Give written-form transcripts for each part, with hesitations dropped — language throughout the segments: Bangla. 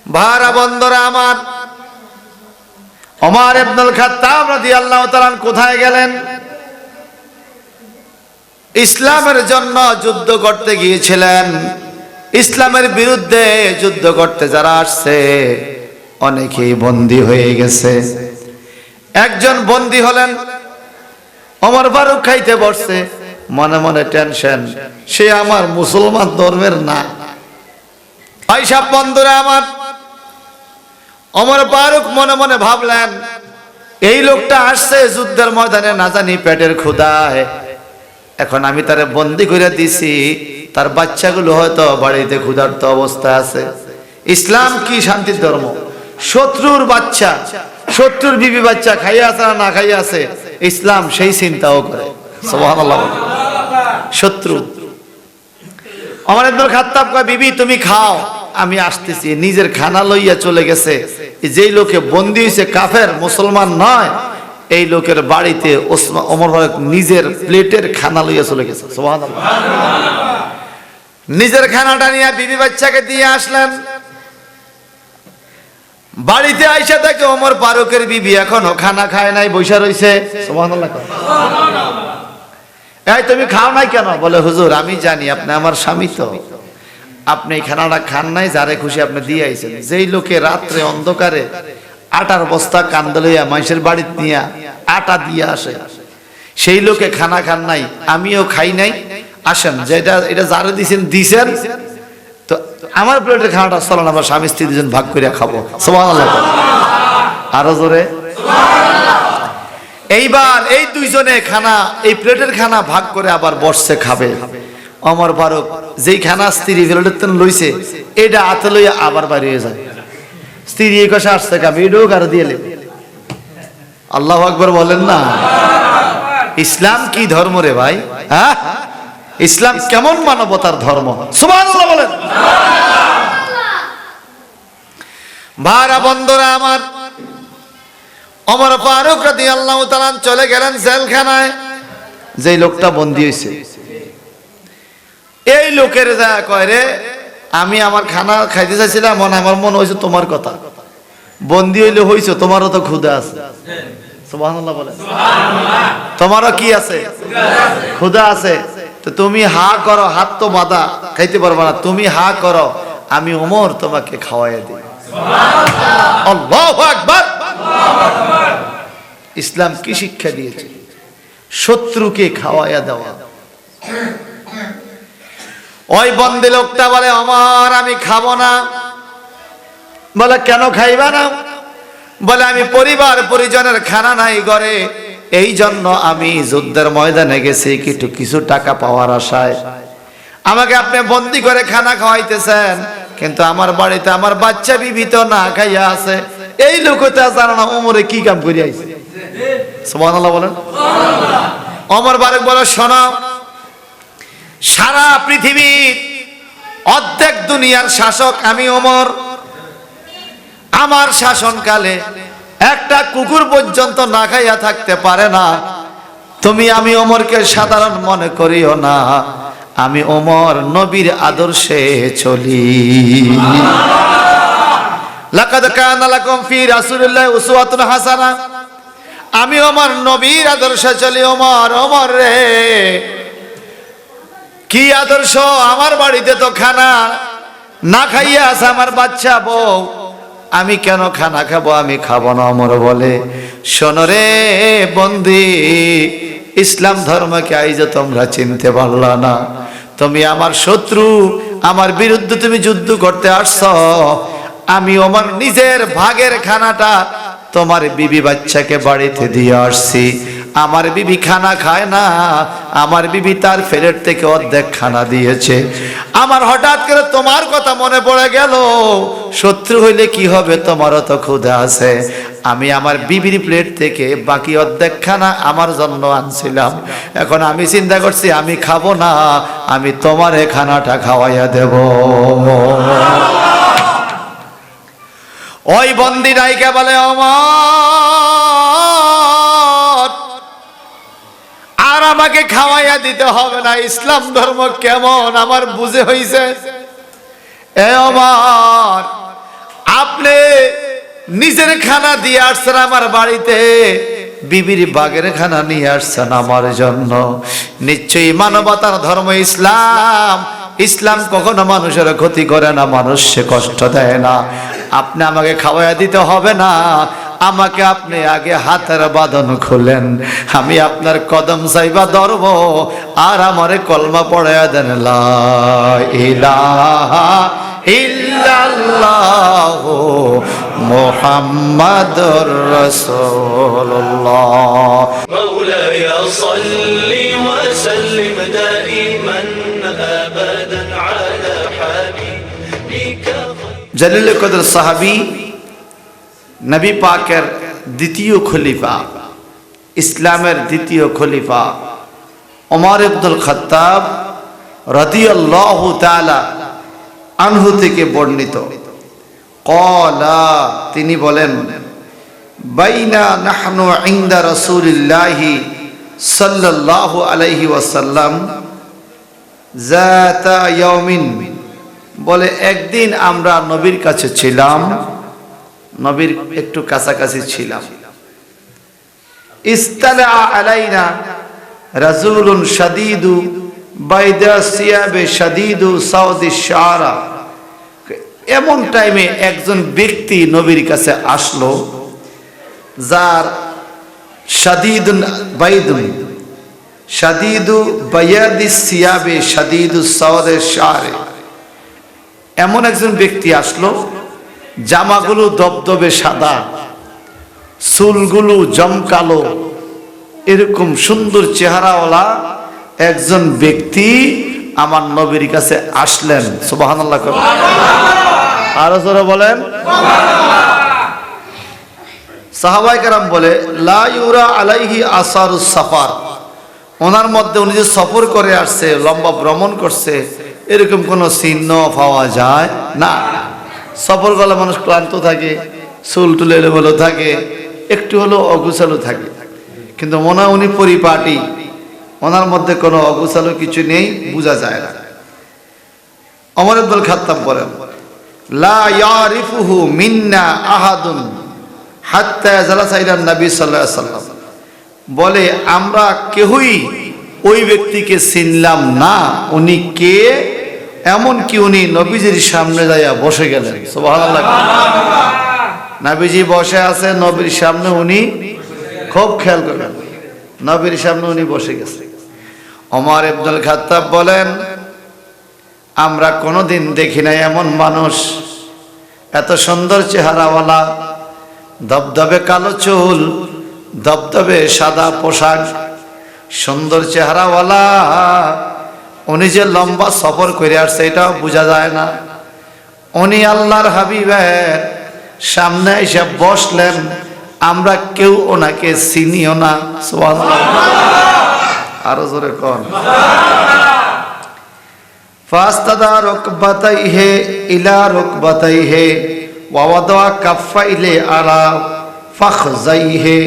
ভাইরা বন্ধুরা আমার, ওমর ইবনুল খাত্তাব রাদিয়াল্লাহু তাআলা কোথায় গেলেন? ইসলামের জন্য যুদ্ধ করতে গিয়েছিলেন। ইসলামের বিরুদ্ধে যুদ্ধ করতে যারা আসছে অনেকেই বন্দী হয়ে গেছে। একজন বন্দী হলেন, ওমর ফারুক খাইতে বসছে, মনে মনে টেনশন, সে আমার মুসলমান ধর্মের না। ভাই সাহেব বন্ধুরা আমার, ওমর ফারুক মনে মনে ভাবলেন, এই লোকটা আসছে যুদ্ধের ময়দানে, না জানি পেটের ক্ষুধায়, এখন আমি তারে বন্দী করে দিছি, তার বাচ্চাগুলো হয়তো বাড়িতে ক্ষুধার্ত অবস্থা আছে। ইসলাম কি শান্তির ধর্ম? শত্রুর বাচ্চা, শত্রুর বিবি বাচ্চা খাইয়া আছে না খাইয়া আছে, ইসলাম সেই চিন্তাও করে। সুবহানাল্লাহ। শত্রু ওমর ইবনুল খাত্তাব কয়, বিবি তুমি খাও, আমি আসতেছি। নিজের খানা লইয়া চলে গেছে। যেই লোকে বন্দী হয়েছে কাফের, মুসলমান নয়, এই লোকের বাড়িতে ওমর ফারুক নিজের প্লেটের খানা লইয়া চলে গেছে। সুবহানাল্লাহ। নিজের খানাটা নিয়ে বিবি বাচ্চাকে দিয়ে আসলেন। বাড়িতে আইসা দেখে ওমর ফারুকের বিবি এখনো খানা খায় নাই, বৈশা রইছে। সুবহানাল্লাহ। এই তুমি খাও নাই কেন? বলে, হুজুর আমি জানি আপনি আমার স্বামী, তো আপনি খানাটা খান নাই, যারে খুশি আপনি দিয়ে আইছেন। যেই লোকে রাত্রে অন্ধকারে আটার বস্তা কান্দে লইয়া মানুষের বাড়িতে নিয়ে আটা দিয়ে আসে, সেই লোকে খানা খান নাই, আমিও খাই নাই, আসেন যেটা এটা যারে দিছেন দিছেন, তো আমার প্লেটের খানাটা চলেন আমরা স্বামী স্ত্রী দুজন ভাগ করে খাবো। সুবহানাল্লাহ। আরো জোরে। এইবার এই দুইজনে খানা, এই প্লেটের খানা ভাগ করে আবার বসছে খাবে। ওমর ফারুক যেই খানা স্ত্রী প্লেটের লইছে, এটা হাতে লইয়া আবার বাইরে হয়ে যায়। স্ত্রী এই কষা আসছে খাবে, এটাও কারো দিয়ে লেবে। আল্লাহু আকবার বলেন না। ইসলাম কি ধর্ম রে ভাই? হ্যাঁ, ইসলাম কেমন মানবতার ধর্ম? সুবহানাল্লাহ বলেন। ভাইরা বন্ধুরা আমার, ওমর ফারুক রাদিয়াল্লাহু তাআলা চলে গেলেন জেলখানায়। যেই লোকটা বন্দী হয়েছে, এই লোকের যা কয়, রে আমি আমার খানা খাইতে চাইছিলাম, আমার মনে হয়েছে তোমার কথা, বন্দী হইলে হইছো, তোমারও তো ক্ষুধা আছে। সুবহানাল্লাহ বলেন। তোমারও কি আছে? ক্ষুধা আছে। তো তুমি হা করো, হাত তো বাঁধা, খাইতে পারবা না, তুমি হা করো, আমি ওমর তোমাকে খাওয়াইয়া দিই। আল্লাহু আকবার। ইসলাম কি শিক্ষা দিয়েছে? শত্রুকে খাওয়াইয়া দেওয়া। ওই বন্দী লোকটা বলে, ওমর আমি খাবো না। বলে, কেন খাইবা না? বলে, আমি পরিবার পরিজনের খানা নাই ঘরে, এই জন্য আমি যুদ্ধের ময়দানে গেছি কিছু টাকা পাওয়ার আশায়। আমাকে আপনি বন্দী করে খানা খাওয়াইতেছেন, কিন্তু আমার বাড়িতে আমার বাচ্চা বিবি তো না খাইয়া আছে। এই লোকটা জানো না ওমরে কি কাম করে আইছে? সুবহানাল্লাহ বলেন। ওমর ফারুক বলে, শোনো, সারা পৃথিবীর অর্ধেক দুনিয়ার শাসক আমি ওমর। আমার শাসনকালে একটা কুকুর পর্যন্ত না খাইয়া থাকতে পারে না। তুমি আমি ওমরকে সাধারণ মনে করিও না, আমি ওমর নবীর আদর্শে চলি। লাকাদ কানা লাকুম ফি রাসূলিল্লাহি উসওয়াতুন হাসানাহ। আমি ওমর নবীর আদর্শে চলি। ওমর রে, কি আদর্শ? আমার বাড়িতে তো খানা না খাইয়া আছে আমার বাচ্চা বউ, আমি কেন খানা খাবো? আমি খাবো না। ওমর বলে, শোনো রে বন্দী, ইসলাম ধর্মকে আইজ তোমরা চিনতে পারলা না। তুমি আমার শত্রু, আমার বিরুদ্ধে তুমি যুদ্ধ করতে আসছ। আমি ওমর নিজের ভাগের খানাটা তোমার বিবি বাচ্চাকে বাড়িতে দিয়ে আসছি। আমার বিবি খানা খায় না, আমার বিবি তার প্লেট থেকে অর্ধেক খানা দিয়েছে। আমার হঠাৎ করে তোমার কথা মনে পড়ে গেল, শত্রু হইলে কি হবে, তোমারও তো ক্ষুধা আছে। আমি আমার বিবির প্লেট থেকে বাকি অর্ধেক খানা আমার জন্য আনছিলাম। এখন আমি চিন্তা করছি আমি খাবো না, আমি তোমার এই খানাটা খাওয়াইয়া দেব। ওই বন্দী নায়িকা বলে, ওমর আর আমাকে খাওয়াইয়া দিতে হবে না, ইসলাম ধর্ম কেমন আমার বুঝে হইছে। এ ওমর, আপনি নিজের খানা দিয়ে আসছেন আমার বাড়িতে, বিবির বাগের খানা নিয়ে আসছেন আমার জন্য। নিশ্চয়ই মানবতার ধর্ম ইসলাম। ইসলাম কখনো মানুষের ক্ষতি করে না, মানুষকে কষ্ট দেয় না। আপনি আমাকে খাওয়াইয়া দিতে হবে না, আমাকে আপনি আগে হাতের বাঁধন খুলেন, আমি আপনার কদম চাইবা ধরব, আর আমারে কলমা পড়াইয়া দেন, লা ইলাহা ইল্লাল্লাহু মুহাম্মাদুর রাসূলুল্লাহ। مولاي صل وسلم دائما ابدا على حبيبك। জলিল কদর সাহাবী, নবী পাকের দ্বিতীয় খলিফা, ইসলামের দ্বিতীয় খলিফা ওমর ইবনুল খাত্তাব রাদিয়াল্লাহু তাআলা আনহু থেকে বর্ণিত, ক্বালা, তিনি বলেন, বাইনা নাহনু ইনদা রাসূলিল্লাহি সাল্লাল্লাহু আলাইহি ওয়াসাল্লাম যাতা ইয়াউমিন, বলে একদিন আমরা নবীর কাছে ছিলাম, নবীর একটু কাছাকাছি ছিলাম। ইস্তালা আলাইনা রাজুলুন শাদীদু বাইদা সিয়াবে শাদীদু সাউদি শারা, এমন টাইমে একজন ব্যক্তি নবীর কাছে আসলো, যার শাদীদুন বাইদুন শাদীদু বায়াদি সিয়াবে শাদীদু সাউদি শারে, এমন একজন ব্যক্তি আসলো, জামাগুলো দবদবে সাদা, চুলগুলো জমকালো, এরকম সুন্দর চেহারাওয়ালা একজন ব্যক্তি আমার নবীর কাছে আসলেন। সুবহানাল্লাহ, আরো জোরে বলেন। সাহাবায়ে কেরাম বলে, লা ইউরা আলাইহি আসারুস সাফার, ওনার মধ্যে উনি যে সফর করে আসছে, লম্বা ভ্রমণ করছে, এরকম কোনো চিহ্ন পাওয়া যায় না। সফর করলে মানুষ ক্লান্ত থাকে, চুল টুল এলোমেলো থাকে, একটু হলো অগুছালো থাকে, কিন্তু মনে হয় উনি পরিপাটি, ওনার মধ্যে কোনো অগুছালো কিছু নেই, বোঝা যায় না। ওমর ইবনুল খাত্তাব বলেন, লা ইয়ারিফুহু মিন্না আহাদুন হাত্তা জালাসা ইলা নবী সাল্লাল্লাহু আলাইহি ওয়াসাল্লাম, বলে আমরা কেউই ওই ব্যক্তিকে চিনলাম না, উনি কে, এমন কি উনি নবীজির সামনে যাইয়া বসে গেলেন। সুবহানাল্লাহ, নবীজি বসে আছে, নবীর সামনে উনি, খুব খেয়াল করবেন, নবীর সামনে উনি বসে গেছে। ওমর ইবনুল খাত্তাব বলেন, আমরা কোনোদিন দেখি নাই এমন মানুষ, এত সুন্দর চেহারাওয়ালা, ধবধবে কালো চুল, ধবধবে সাদা পোশাক, সুন্দর চেহারাওয়ালা, উনি যে লম্বা সফর করে আসছে এটাও বোঝা যায় না। উনি আল্লাহর হাবিবের সামনে এসে বসলেন, আমরা কেউ ওনাকে চিনিও না। সুবহানাল্লাহ, আরো জোরে কোন। ফাস্তাদা রুকবাতাইহি ইলা রুকবাতাইহি ওয়া ওয়াদা কাফাইহি আলা ফাখযাইহি,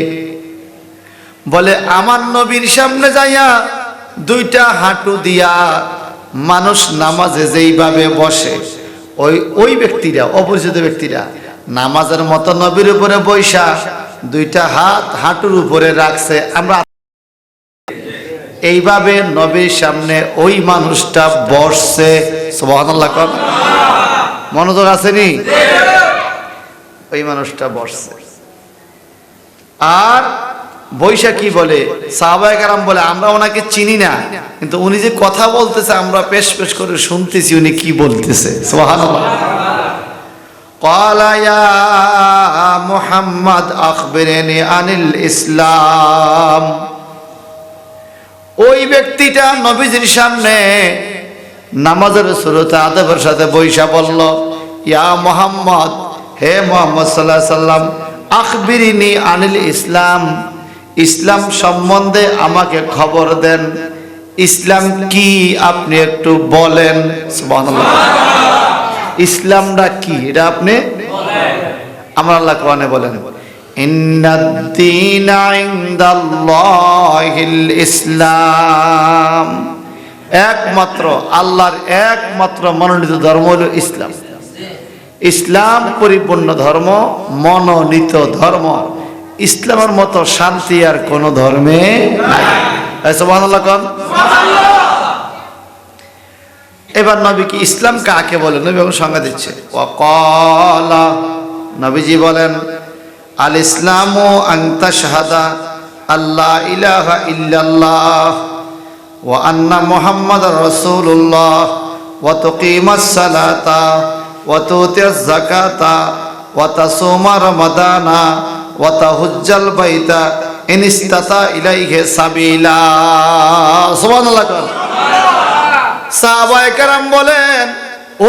বলে আমার নবীর সামনে যাইয়া দুইটা হাঁটু দিয়া মানুষ নামাজে যেইভাবে বসে, ওই ব্যক্তিরা, অপরিচিত ব্যক্তিরা নামাজের মতো নবীর উপরে বৈশা দুইটা হাত হাঁটুর উপরে রাখছে, আমরা এইভাবে নবীর সামনে ওই মানুষটা বসছে। সুবহানাল্লাহ, মনোযোগ আসেনি? ওই মানুষটা বসছে, আর বৈশা কি বলে, সাহাবায়ে কেরাম বলে, আমরা ওনাকে চিনি না, কিন্তু উনি যে কথা বলতেছে আমরা পেশ পেশ করে শুনতেছি উনি কি বলতেছে। সুবহানাল্লাহ। ক্বালা ইয়া মুহাম্মদ আখবিরনি আনিল ইসলাম, ওই ব্যক্তিটা নবীজির সামনে নামাজের শুরুতে আদবের সাথে বৈশা বলল, ইয়া মুহাম্মদ, হে মুহাম্মদ সাল্লাল্লাহু আলাইহি সাল্লাম, আখবিরনি আনিল ইসলাম, ইসলাম সম্বন্ধে আমাকে খবর দেন, ইসলাম কি আপনি একটু বলেন। সুবহানাল্লাহ, ইসলামটা কি এটা আপনি বলেন। আমার আল্লাহ কোরআনে বলেন, ইন্নাদ-দীনা ইনদাল্লাহিল ইসলাম, একমাত্র আল্লাহর একমাত্র মনোনীত ধর্ম হলো ইসলাম। ইসলাম পরিপূর্ণ ধর্ম, মনোনীত ধর্ম। ইসলামের মতো শান্তি আর কোন ধর্মে নাই। সুবহানাল্লাহ কোন। এবার নবী কি ইসলাম কাকে বলে নবী সংজ্ঞা দিচ্ছে। ওয়াকালা, নবীজি বলেন আল ইসলামু আন তাশহাদা আল্লা ইলাহা ইল্লাল্লাহ ওয়া আন্না মুহাম্মাদার রাসূলুল্লাহ ওয়া তুকিমাস সালাতা ওয়া তুতিয়াজ যাকাতা ওয়া তাসুমা রমাদানা ওয়া তাহুজ্জাল বাইতা ইন ইসতাতা ইলাইহি সাবিলা। সুবহানাল্লাহ। সাহাবায়ে কেরাম বলেন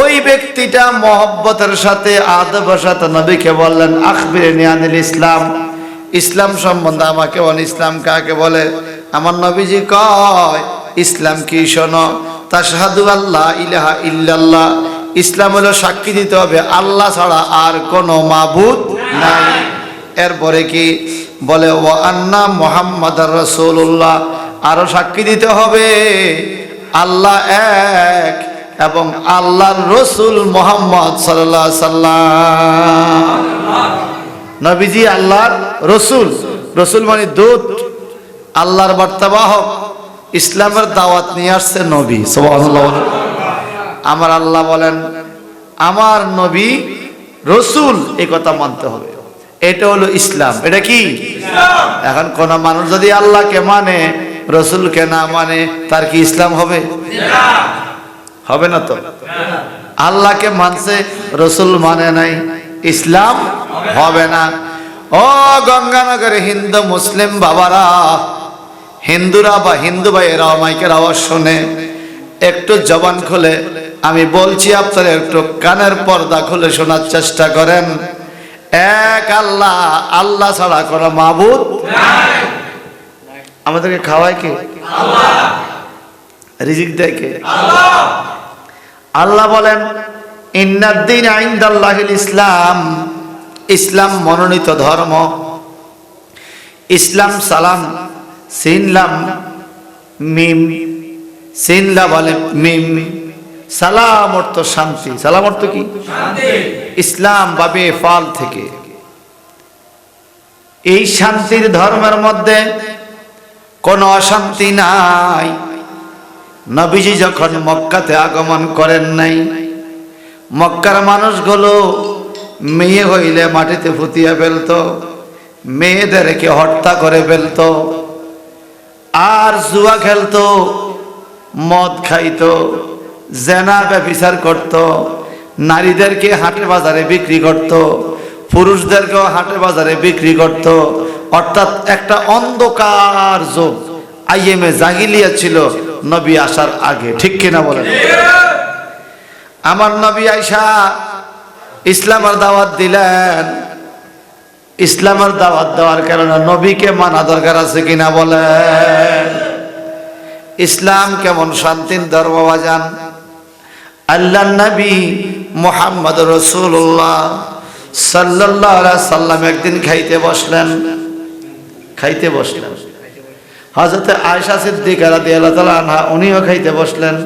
ওই ব্যক্তিটা মহব্বতের সাথে আদবের সাথে নবীকে বললেন আখবিরনি আনিল ইসলাম, ইসলাম সম্বন্ধে আমাকে বল, ইসলাম কাকে বলে। আমার নবীজি কয় ইসলাম কি শোনো, তাশহাদু আল্লা ইলাহা ইল্লাল্লাহ, ইসলাম হলো সাক্ষী দিতে হবে আল্লাহ ছাড়া আর কোনো মাবুদ নাই। এরপরে কি বলে ওয়া আন্না মুহাম্মাদার রাসূলুল্লাহ, আরো সাক্ষী দিতে হবে আল্লাহ এক এবং আল্লাহর রসুল মুহাম্মদ সাল্লাল্লাহু আলাইহি সাল্লাম। নবীজি আল্লাহর রসুল, রসুল মানে দূত, আল্লাহর বার্তাবাহক, ইসলামের দাওয়াত নিয়ে আসছে নবী। সুবহানাল্লাহ। আমার আল্লাহ বলেন আমার নবী রসুল, এই কথা মানতে হবে। এটা হলো ইসলাম। এটা কি ইসলাম? এখন কোন মানুষ যদি আল্লাহকে মানে রসুলকে না মানে তার কি ইসলাম হবে? হবে না তো। আল্লাহকে মানছে রসুল মানে নাই, ইসলাম হবে না। ও গঙ্গানগরে হিন্দু মুসলিম বাবারা, হিন্দুরা বা হিন্দু ভাইয়েরা মাইকের আওয়াজ শুনে একটু জবান খুলে আমি বলছি, আপনারা একটু কানের পর্দা খুলে শোনার চেষ্টা করেন। এক আল্লাহ, আল্লাহ ছাড়া কোনো মাবুদ নাই। আমাদেরকে খাওয়ায় কে? আল্লাহ। রিজিক দেয় কে? আল্লাহ। আল্লাহ বলেন ইন্নাদ-দীনা ইনদাল্লাহিল ইসলাম, ইসলাম মনোনীত ধর্ম। ইসলাম সালাম সিনলাম মিম, সিনলা বলে মিম, সালাম অর্থ শান্তি। সালাম অর্থ কি? শান্তি। ইসলাম বাবে ফাল থেকে। এই শান্তির ধর্মের মধ্যে কোনো অশান্তি নাই। নবীজি যখন মক্কাতে আগমন করেন নাই, মক্কার মানুষগুলো মেয়ে হইলে মাটিতে ফুটিয়ে ফেলতো, মেয়েদেরকে হত্যা করে ফেলতো, আর জুয়া খেলতো, মদ খাইতো, জেনা ব্যভিচার করত, নারীদেরকে হাটে বাজারে বিক্রি করত, পুরুষদেরকেও হাটে বাজারে বিক্রি করত। অর্থাৎ একটা অন্ধকার যুগ, আইএমএ জাহিলিয়া ছিল নবী আসার আগে। ঠিক কিনা বলেন? আমার নবী আইসা ইসলামের দাওয়াত দিলেন। ইসলামের দাওয়াত দেওয়ার কারণে নবীকে মানা দরকার আছে কিনা বলেন? ইসলাম কেমন শান্তির ধর্ম বাজান। আল্লাহর নবী মুহাম্মদ রাসূলুল্লাহ সাল্লাল্লাহু আলাইহি সাল্লাম একদিন খাইতে বসলেন। হযরত আয়েশা সিদ্দিকা রাদিয়াল্লাহু তাআলা আনহা উনিও খাইতে বসলেন।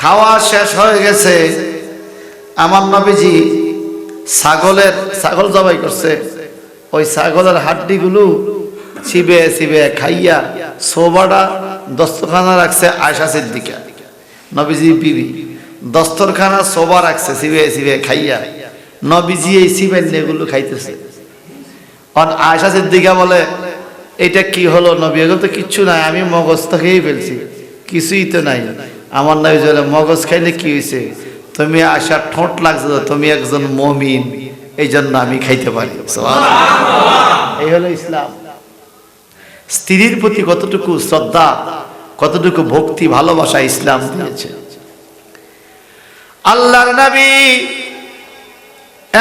খাওয়া শেষ হয়ে গেছে, আমার নবীজি ছাগল জবাই করছে। ওই ছাগলের হাড্ডিগুলো চিবে চিবে খাইয়া সোবাটা দস্তরখানা রাখছে আয়েশা সিদ্দিকা, নবীজি বিবি। দস্তরখানা সোবা রাখছে চিবে চিবে খাইয়া, নবীজি এই চিবেনগুলো খাইতেছে। আয়েশা সিদ্দিকা বলে এটা কি হলো নবী? এগুলো তো কিচ্ছু নাই, আমি মগজ তো খেয়ে ফেলছি, কিছুই তো নাই। আমার নবী বলে মগজ খাইলে কি হয়েছে? তুমি আশা ঠোঁট লাগছে, তুমি একজন মুমিন, এই জন্য আমি খাইতে পারি। এই হলো ইসলাম। স্ত্রীর প্রতি কতটুকু শ্রদ্ধা, কতটুকু ভক্তি, ভালোবাসা ইসলাম দিয়েছে। আল্লাহর নবী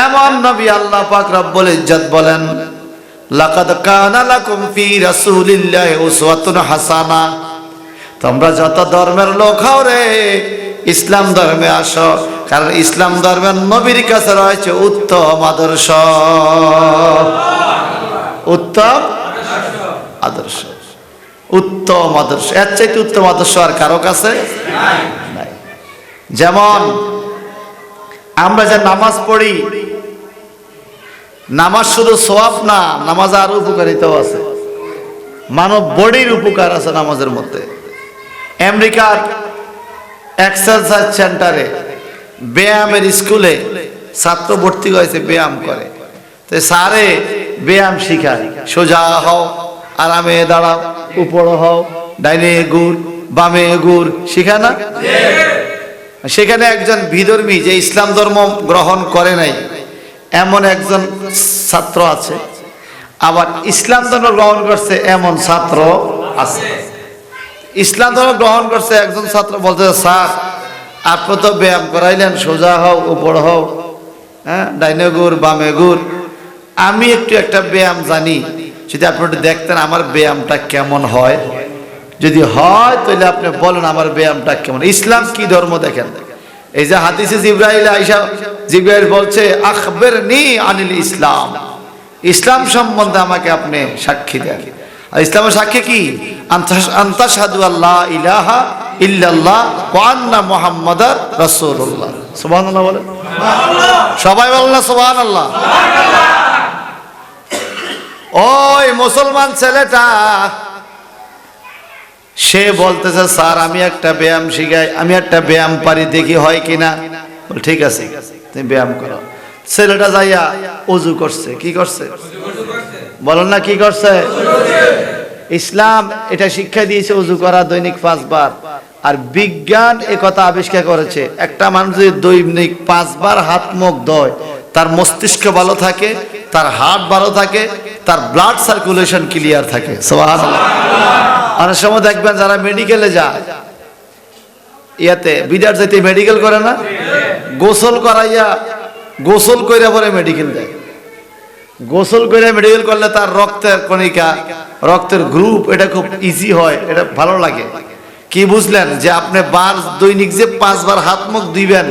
এমন নবী, আল্লাহ পাক রব্বুল ইজ্জত বলেন লাকাদ কানা লাকুম ফি রাসূলিল্লাহি উসওয়াতুন হাসানাহ। তোমরা যত ধর্মের লোক হও রে, ইসলাম ধর্মে আসো, কারণ ইসলাম ধর্মের নবীর কাছে রয়েছে উত্তম আদর্শ। উত্তম আদর্শ, উত্তম আদর্শ। এর চাইতে উত্তম আদর্শ আর কারো কাছে নাই। যেমন আমরা যে নামাজ পড়ি, নামাজ শুধু সওয়াব না, নামাজে আরো উপকারিতাও আছে। মানব বডির উপকার আছে নামাজের মধ্যে। আমেরিকার এক্সারসাইজ সেন্টারে, ব্যায়ামের স্কুলে ছাত্র ভর্তি হয়েছে, ব্যায়াম করে। তো স্যারে ব্যায়াম শিখায়, সোজা হও, আরামে দাঁড়াও, উপরে হও, ডাইনে ঘুর, বামে ঘুর, শিখায় না? সেখানে একজন বিধর্মী, যে ইসলাম ধর্ম গ্রহণ করে নাই এমন একজন ছাত্র আছে, আবার ইসলাম ধর্ম গ্রহণ করছে এমন ছাত্র আছে। ইসলাম ধর্ম গ্রহণ করছে একজন ছাত্র বলতে, স্যার আপনি তো ব্যায়াম করাইলেন, সোজা হও, উপর হও, হ্যাঁ, ডাইনে ঘুর, বামে ঘুর, আমি একটা ব্যায়াম জানি, যদি আপনি একটু দেখতেন আমার ব্যায়ামটা কেমন হয়। যদি হয় তাহলে আপনি বলেন আমার ব্যায়ামটা কেমন। ইসলাম কি ধর্ম দেখেন। এই যে হাদিসে জিবরাইল আয়েশা, জিবরাইল বলছে আখবিরনি আনিল ইসলাম, ইসলাম সম্বন্ধে আমাকে আপনি সাক্ষী দেন। আর ইসলামের সাক্ষী কি? আনতাশহাদু আল্লা ইলাহা ইল্লাল্লাহ ওয়া আন্না মুহাম্মাদার রাসূলুল্লাহ। সুবহানাল্লাহ বলেন, সবাই বলেন না সুবহানাল্লাহ। ওই মুসলমান ছেলেটা সে বলতেছে, স্যার আমি একটা ব্যায়াম শিখাই, আমি একটা ব্যায়াম পারি, দেখি হয় কিনা। ঠিক আছে, তুমি ব্যায়াম করো। ছেলেটা যাইয়া ওযু করছে। কি করছে বলেন না, কি করছে? ইসলাম এটা শিক্ষা দিয়েছে ওযু করা দৈনিক 5 বার। আর বিজ্ঞান একথা আবিষ্কার করেছে, একটা মানুষ যদি দৈনিক 5 বার হাত মুখ ধোয়, তার মস্তিষ্ক ভালো থাকে, তার হার্ট ভালো থাকে, তার ব্লাড সার্কুলেশন ক্লিয়ার থাকে। সুবহানাল্লাহ। অনেক সময় দেখবেন যারা মেডিকেলে যায়, ইয়াতে বিদার যাইতে মেডিকেল করে না, গোসল করাইয়া, গোসল কইরা পরে মেডিকেল দেয়। গোসল করে মেডিকেল করলে তার রক্তের কণিকা, রক্তের গ্রুপ, এটা খুব ইজি হয়, এটা ভালো লাগে। কি বুঝলেন? যে আপনি দৈনিক যে 5 বার হাত মুখ ধুইবেন,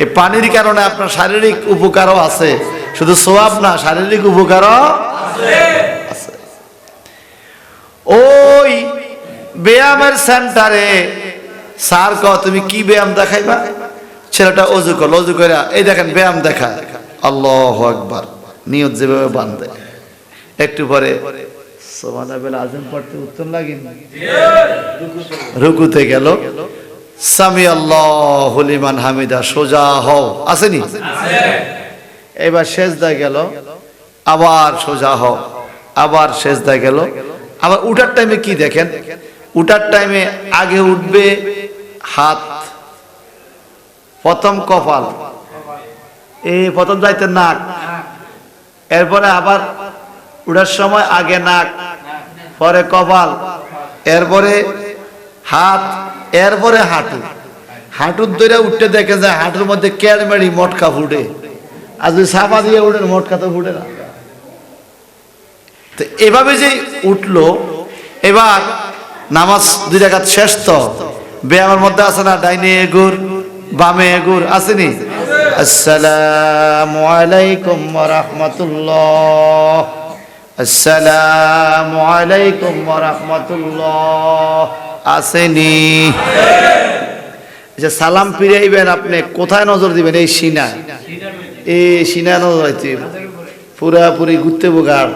এই পানির কারণে আপনার শারীরিক উপকারও আছে, শুধু সওয়াব না, শারীরিক উপকারও আছে। ওই ব্যায়ামের সেন্টারে স্যার কও তুমি কি ব্যায়াম দেখাইবা? ছেলেটা ওযু করল, ওযু করে এই দেখেন ব্যায়াম দেখা, আল্লাহু আকবার, নিয়ত যেভাবে বাঁধে, একটু পরে সুবহানাল্লাহ আযম পড়তে উত্তম লাগে, রুকুতে গেল, সামি আল্লাহু লিমান হামিদা, সোজা হও, আসেনি? এবার সেজদা গেল, আবার সোজা হও, আবার সেজদা গেল। আবার উঠার টাইমে কি দেখেন? উঠার টাইমে আগে উঠবে হাত, প্রথম কপাল, এই প্রথম যাইতে নাক, এরপরে আবার উঠার সময় আগে নাক, পরে কপাল, এরপরে হাত, এরপরে হাঁটু। হাঁটুর ধরে উঠতে দেখে যায় হাঁটুর মধ্যে ক্যাড়মেড়ি মটকা ফুটে, আর যদি সাপা দিয়ে উঠেন মটকা তো ফুটে না। তো এভাবে যে উঠলো, এবার নামাজ 2 রাকাত শেষ। তো ব্যায়ামের মধ্যে আছে না, ডাইনে ঘুর, বামে ঘুর, আসেনি? আসসালামু আলাইকুম ওয়া রাহমাতুল্লাহ, আসসালামু আলাইকুম ওয়া রাহমাতুল্লাহ, আসেনি? যে সালাম ফিরাইবেন আপনি কোথায় নজর দিবেন? এই সিনায়, এই সিনায় নজর দিতে পুরাপুরি ঘুরতে গাড়,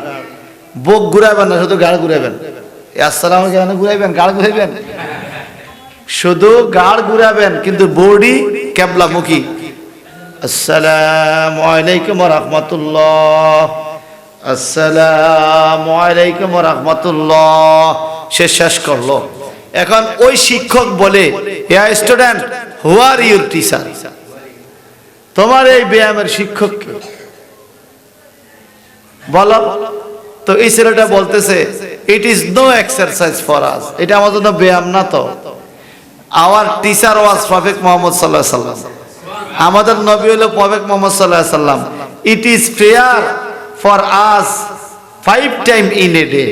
বুক ঘুরাইবেন না, শুধু গাড় ঘুরাইবেন। আসসালামু কেন ঘুরাইবেন? গাড় ঘুরাইবেন, শুধু গাড় ঘুরাবেন, কিন্তু বডি কিবলামুখী। আসসালামু আলাইকুম ওয়া রাহমাতুল্লাহ, আসসালামু আলাইকুম ওয়া রাহমাতুল্লাহ, শেষ করলো। এখন ওই শিক্ষক বলে, yeah student, who are your teacher? তোমার এই ব্যায়ামের শিক্ষক কে? বলো। তো এই ছেলেটা বলতেছে, it is no exercise for us, এটা আমাদের জন্য ব্যায়াম না। তো our teacher was prophet Muhammad সাল্লাল্লাহু আলাইহি ওয়াসাল্লাম, আমাদের নবী হলো প্রফেট মুহাম্মদ সাল্লাল্লাহু আলাইহি ওয়াসাল্লাম। It is prayer for us 5 time in a day,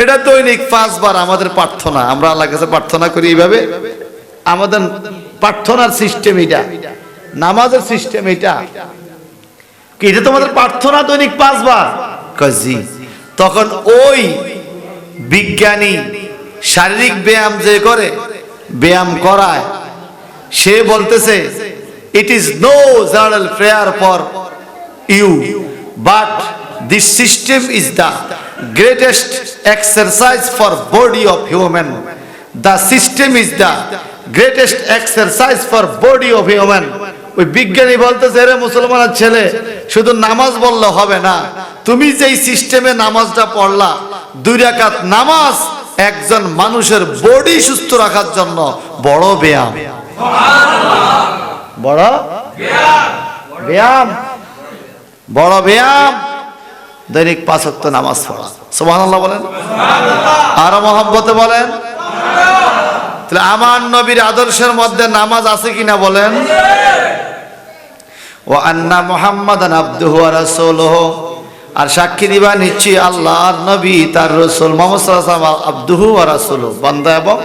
এটা দৈনিক 5 বার আমাদের প্রার্থনা। আমরা আল্লাহর কাছে প্রার্থনা করি এইভাবে, আমাদের প্রার্থনার সিস্টেম এটা, নামাজের সিস্টেম এটা। কি এটা তোমাদের প্রার্থনা দৈনিক 5 বার? কাজী তখন ওই বিজ্ঞানী শারীরিক ব্যায়াম যে করে, ব্যায়াম করায়, সে বলতেছে It is no general prayer for you, but this system is the greatest exercise for body of human. The system is the greatest exercise for body of human. ওই বিজ্ঞানী বলতেছে রে মুসলমানের ছেলে, শুধু নামাজ বললে হবে না, তুমি যেই সিস্টেমে নামাজটা পড়লা, 2 রাকাত নামাজ একজন মানুষের বডি সুস্থ রাখার জন্য বড় ব্যায়াম। বড় ব্যায়াম, বড় ব্যায়াম। দৈনিক 5 ওয়াক্ত নামাজ পড়া, সুবহানাল্লাহ বলেন, আর মহব্বতে বলেন। তাহলে আমার নবীর আদর্শের মধ্যে নামাজ আছে কিনা বলেন। ওয়া আন্না মুহাম্মাদান আবদুহু ওয়া রাসূলুহু, আর সাক্ষী দিবা নিশ্চয়ই আল্লাহর নবী তার রাসূল মুহাম্মদ সাল্লাল্লাহু আলাইহি ওয়াসাল্লাম আবদুহু ওয়া রাসূলুহু, বান্দা এবং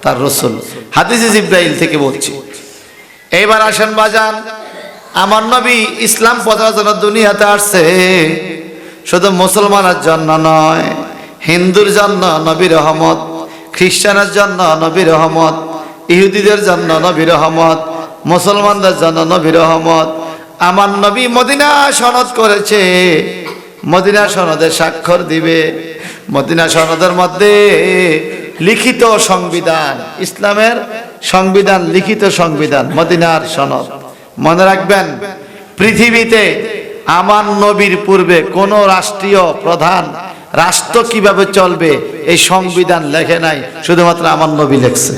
তার রাসূল। হাদিসে জিবরাইল থেকে বলছি। এইবার আসেন বাজান, আমার নবী ইসলাম প্রচারের জন্য দুনিয়াতে আসছে, শুধু মুসলমানের জন্য নয়, হিন্দুর জন্য নবী রহমত, খ্রিস্টানের জন্য নবী রহমত, ইহুদিদের জন্য নবী রহমত, মুসলমানদের জন্য নবী রহমত। আমার নবী মদিনা সনদ করেছে, মদিনা সনদে স্বাক্ষর দিবে। মদিনা সনদের মধ্যে লিখিত সংবিধান, ইসলামের সংবিধান, লিখিত সংবিধান, মদিনার সনদ। মনে রাখবেন, পৃথিবীতে আমার নবীর পূর্বে কোন রাষ্ট্রীয় প্রধান রাষ্ট্র কিভাবে চলবে এই সংবিধান লেখে নাই, শুধুমাত্র আমার নবী লিখছে।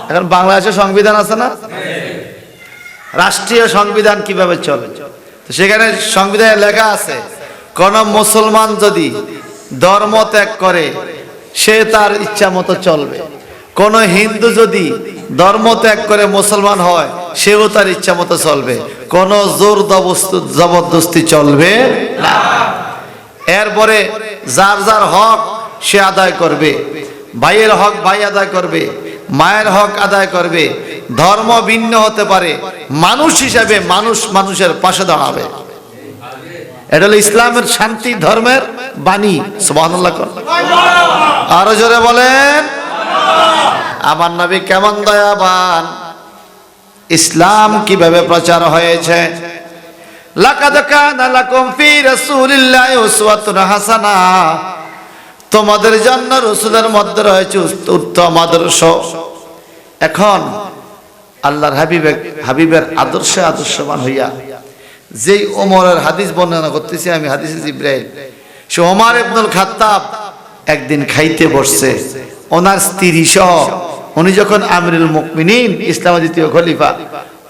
এখন বাংলাদেশে সংবিধান আছে না, রাষ্ট্রীয় সংবিধান কিভাবে চলে, তো সেখানে সংবিধানে লেখা আছে কোন মুসলমান যদি ধর্ম ত্যাগ করে সে তার ইচ্ছা মতো চলবে, কোন হিন্দু যদি ধর্ম ত্যাগ করে মুসলমান হয় সেও তার ইচ্ছা মতো চলবে, কোন জোর জবরদস্তি চলবে না। এরপরে যার যার হক সে আদায় করবে, ভাইয়ের হক ভাই আদায় করবে, মায়ের হক আদায় করবে। ধর্ম ভিন্ন হতে পারে, মানুষ হিসাবে মানুষ মানুষের পাশে দাঁড়াবে। এটা হলো ইসলামের শান্তি ধর্মের বাণী। সুবহানাল্লাহ, আরো জোরে বলেন। আমার নবী কেমন দয়াবান, ইসলাম কিভাবে প্রচার হয়েছে। লাকাদ কানা লাকুম ফি রাসূলিল্লাহি উসওয়াতুন হাসানাহ, তোমাদের জন্য রাসূলের মধ্যে রয়েছে উত্তম আদর্শ। এখন আল্লাহর হাবিবের আদর্শে আদর্শবান হইয়া যেই ওমরের হাদিস বর্ণনা করতেছি আমি, হাদিসে জিবরাইল, সে ওমর ইবনুল খাত্তাব একদিন খাইতে বসছে ওনার স্ত্রী সহ। উনি যখন আমিরুল মুমিনিন, ইসলামের দ্বিতীয় খলিফা,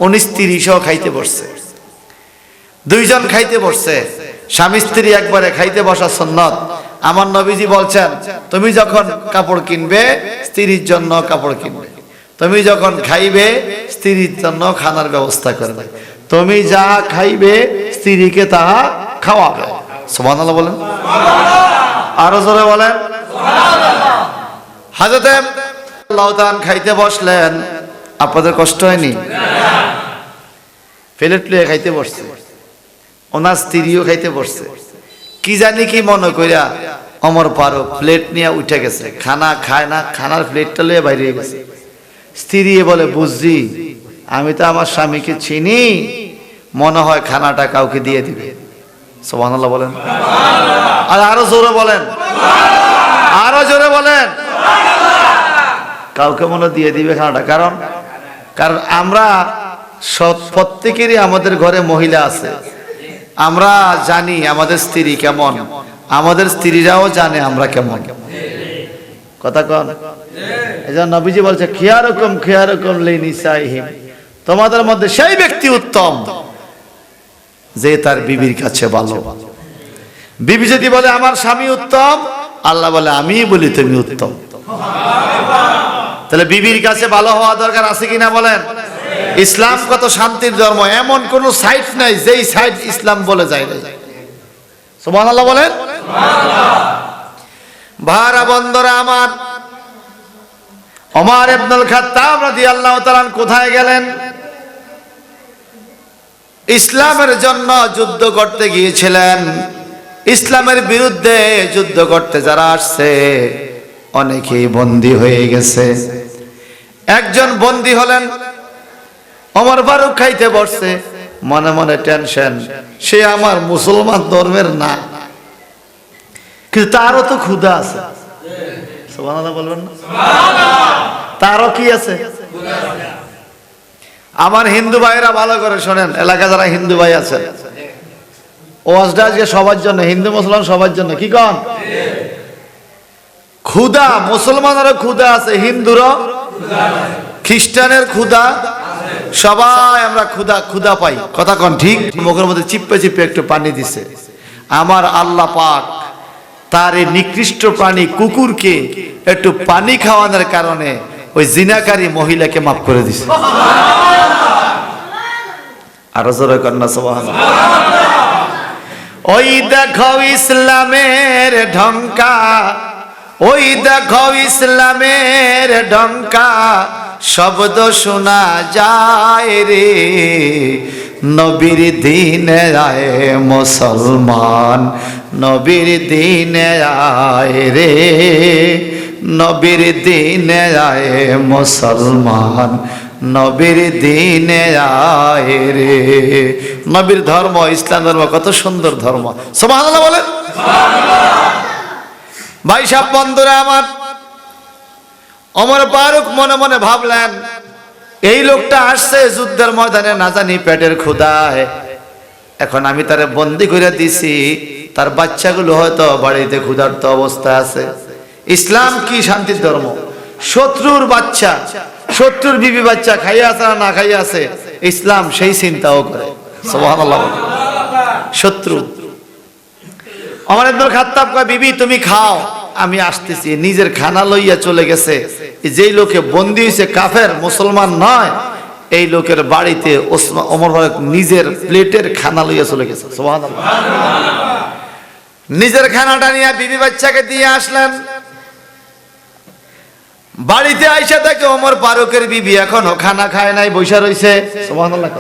উনি স্ত্রী সহ খাইতে বসছে। 2 জন খাইতে বসছে, স্বামী স্ত্রী একবারে খাইতে বসা সুন্নত। আমার নবীজি বলছেন, তুমি যখন কাপড় কিনবে স্ত্রীর জন্য কাপড় কিনবে, তুমি যখন খাইবে স্ত্রীর জন্য খানার ব্যবস্থা করবে, তুমি যা খাইবে স্ত্রীকে তাহা খাওয়াবে। সুবহানাল্লাহ বলেন, আরো জোরে বলেন। হযরত আল্লাহ তাআলা খাইতে বসলেন, আপনাদের কষ্ট হয়নি? প্লেট লয়ে খাইতে বসছে, ওনার স্ত্রীও খাইতে বসছে। কি জানি কি মনে কইরা ওমর ফারুক প্লেট নিয়ে উঠে গেছে, খানা খায় না, খানার প্লেটটা লয়ে বাইরে গেছে। স্ত্রী বলে, বুঝছি, আমি তো আমার স্বামীকে চিনি, মনে হয় খানাটা কাউকে দিয়ে দিবে। সুবহানাল্লাহ বলেন, আর আরো জোরে বলেন, আরো জোরে বলেন। কাউকে মনে দিয়ে দিবে খানাটা, কারণ আমরা প্রত্যেকেরই আমাদের ঘরে মহিলা আছে, আমরা জানি আমাদের স্ত্রী কেমন, আমাদের স্ত্রীরাও জানে আমরা কেমন। কথা কন, এজন্য নবীজি বলছে, খিয়ারুকুম লিনিসাইহিম, তোমাদের মধ্যে সেই ব্যক্তি উত্তম যে তার বিবির কাছে ভালো। বিবি যদি বলে আমার স্বামী উত্তম, আল্লাহ বলে আমি বলি তুমি উত্তম। তাহলে বিবির কাছে ভালো হওয়া দরকার আছে কিনা বলেন। ইসলাম কত শান্তির ধর্ম, এমন কোন সাইট নাই যেই সাইট ইসলাম বলে যায় না। সুবহানাল্লাহ বলেন। ভাইরা বন্ধুরা আমার, ওমর ইবনুল খাত্তাব রাদিয়াল্লাহু তাআলা কোথায় গেলেন? ইসলামের জন্য যুদ্ধ করতে গিয়েছিলেন। ইসলামের বিরুদ্ধে যুদ্ধ করতে যারা আসছে অনেকেই বন্দী হয়ে গেছে। একজন বন্দী হলেন ওমর ফারুক খাইতে বসছে, মনে মনে টেনশন, সে আমার মুসলমান ধর্মের না, কিন্তু তারও তো ক্ষুধা আছে। সুবহানাল্লাহ বলবেন না? তারও কি আছে? আমার হিন্দু ভাইরা ভালো করে শোনেন, এলাকা যারা হিন্দু ভাই আছে, ওয়াজটা আজকে সবার জন্য, হিন্দু মুসলমান সবার জন্য। কি কন? ক্ষুধা মুসলমানেরও ক্ষুধা আছে, হিন্দুরও, খ্রিস্টানের ক্ষুধা, সবাই আমরা ক্ষুধা পাই। কথা কন ঠিক? মুখের মধ্যে চিপ্পে চিপ্পে একটু পানি দিছে। আমার আল্লাহ পাক তার এই নিকৃষ্ট প্রাণী কুকুরকে একটু পানি খাওয়ানোর কারণে ওই জিনাকারী মহিলাকে মাফ করে দিছে। আরো জোরে কন্যা সুবহানাল্লাহ। ওই দেখো ইসলামের ঢঙ্কা, ওই দেখো ইসলামের ঢঙ্কা, শব্দ শোনা যায় রে, নবীর দিনে আয় মুসলমান, নবীর দিনে আয় রে, নবীর দিনে আয় মুসলমান, নবীর দিনে আয় রে। নবীর ধর্ম, ইসলাম ধর্ম কত সুন্দর ধর্ম। সুবহানাল্লাহ বলেন। ভাই সাহেব, বন্ধুরা আমার, ওমর ফারুক মনে মনে ভাবলেন, এই লোকটা আসছে যুদ্ধের ময়দানে না জানি পেটের ক্ষুধায়, এখন আমি তারে বন্দি করে দিছি, তার বাচ্চাগুলো হয়তো বাড়িতে ক্ষুধার্ত অবস্থা আছে। ইসলাম কি শান্তির ধর্ম? শত্রুর বাচ্চা, শত্রুর বিবি বাচ্চা খাইয়া আছে না খাইয়া আছে, ইসলাম সেই চিন্তাও করে। সুবহানাল্লাহ। শত্রু ওমর ইবনে খাত্তাব কয়, বিবি তুমি খাও, আমি আসতেছি। নিজের খানা লইয়া চলে গেছে। যেই লোকে বন্দী হয়েছে কাফের, মুসলমান নয়, এই লোকের বাড়িতে ওমর ফারুক নিজের প্লেটের খানা লইয়া চলে গেছে। সুবহানাল্লাহ। নিজের খানাটা নিয়ে বিবি বাচ্চাকে দিয়ে আসলেন। বাড়িতে আইসা দেখে ওমর ফারুকের বিবি এখনো খানা খায় নাই, বৈশা রইছে। সুবহানাল্লাহ।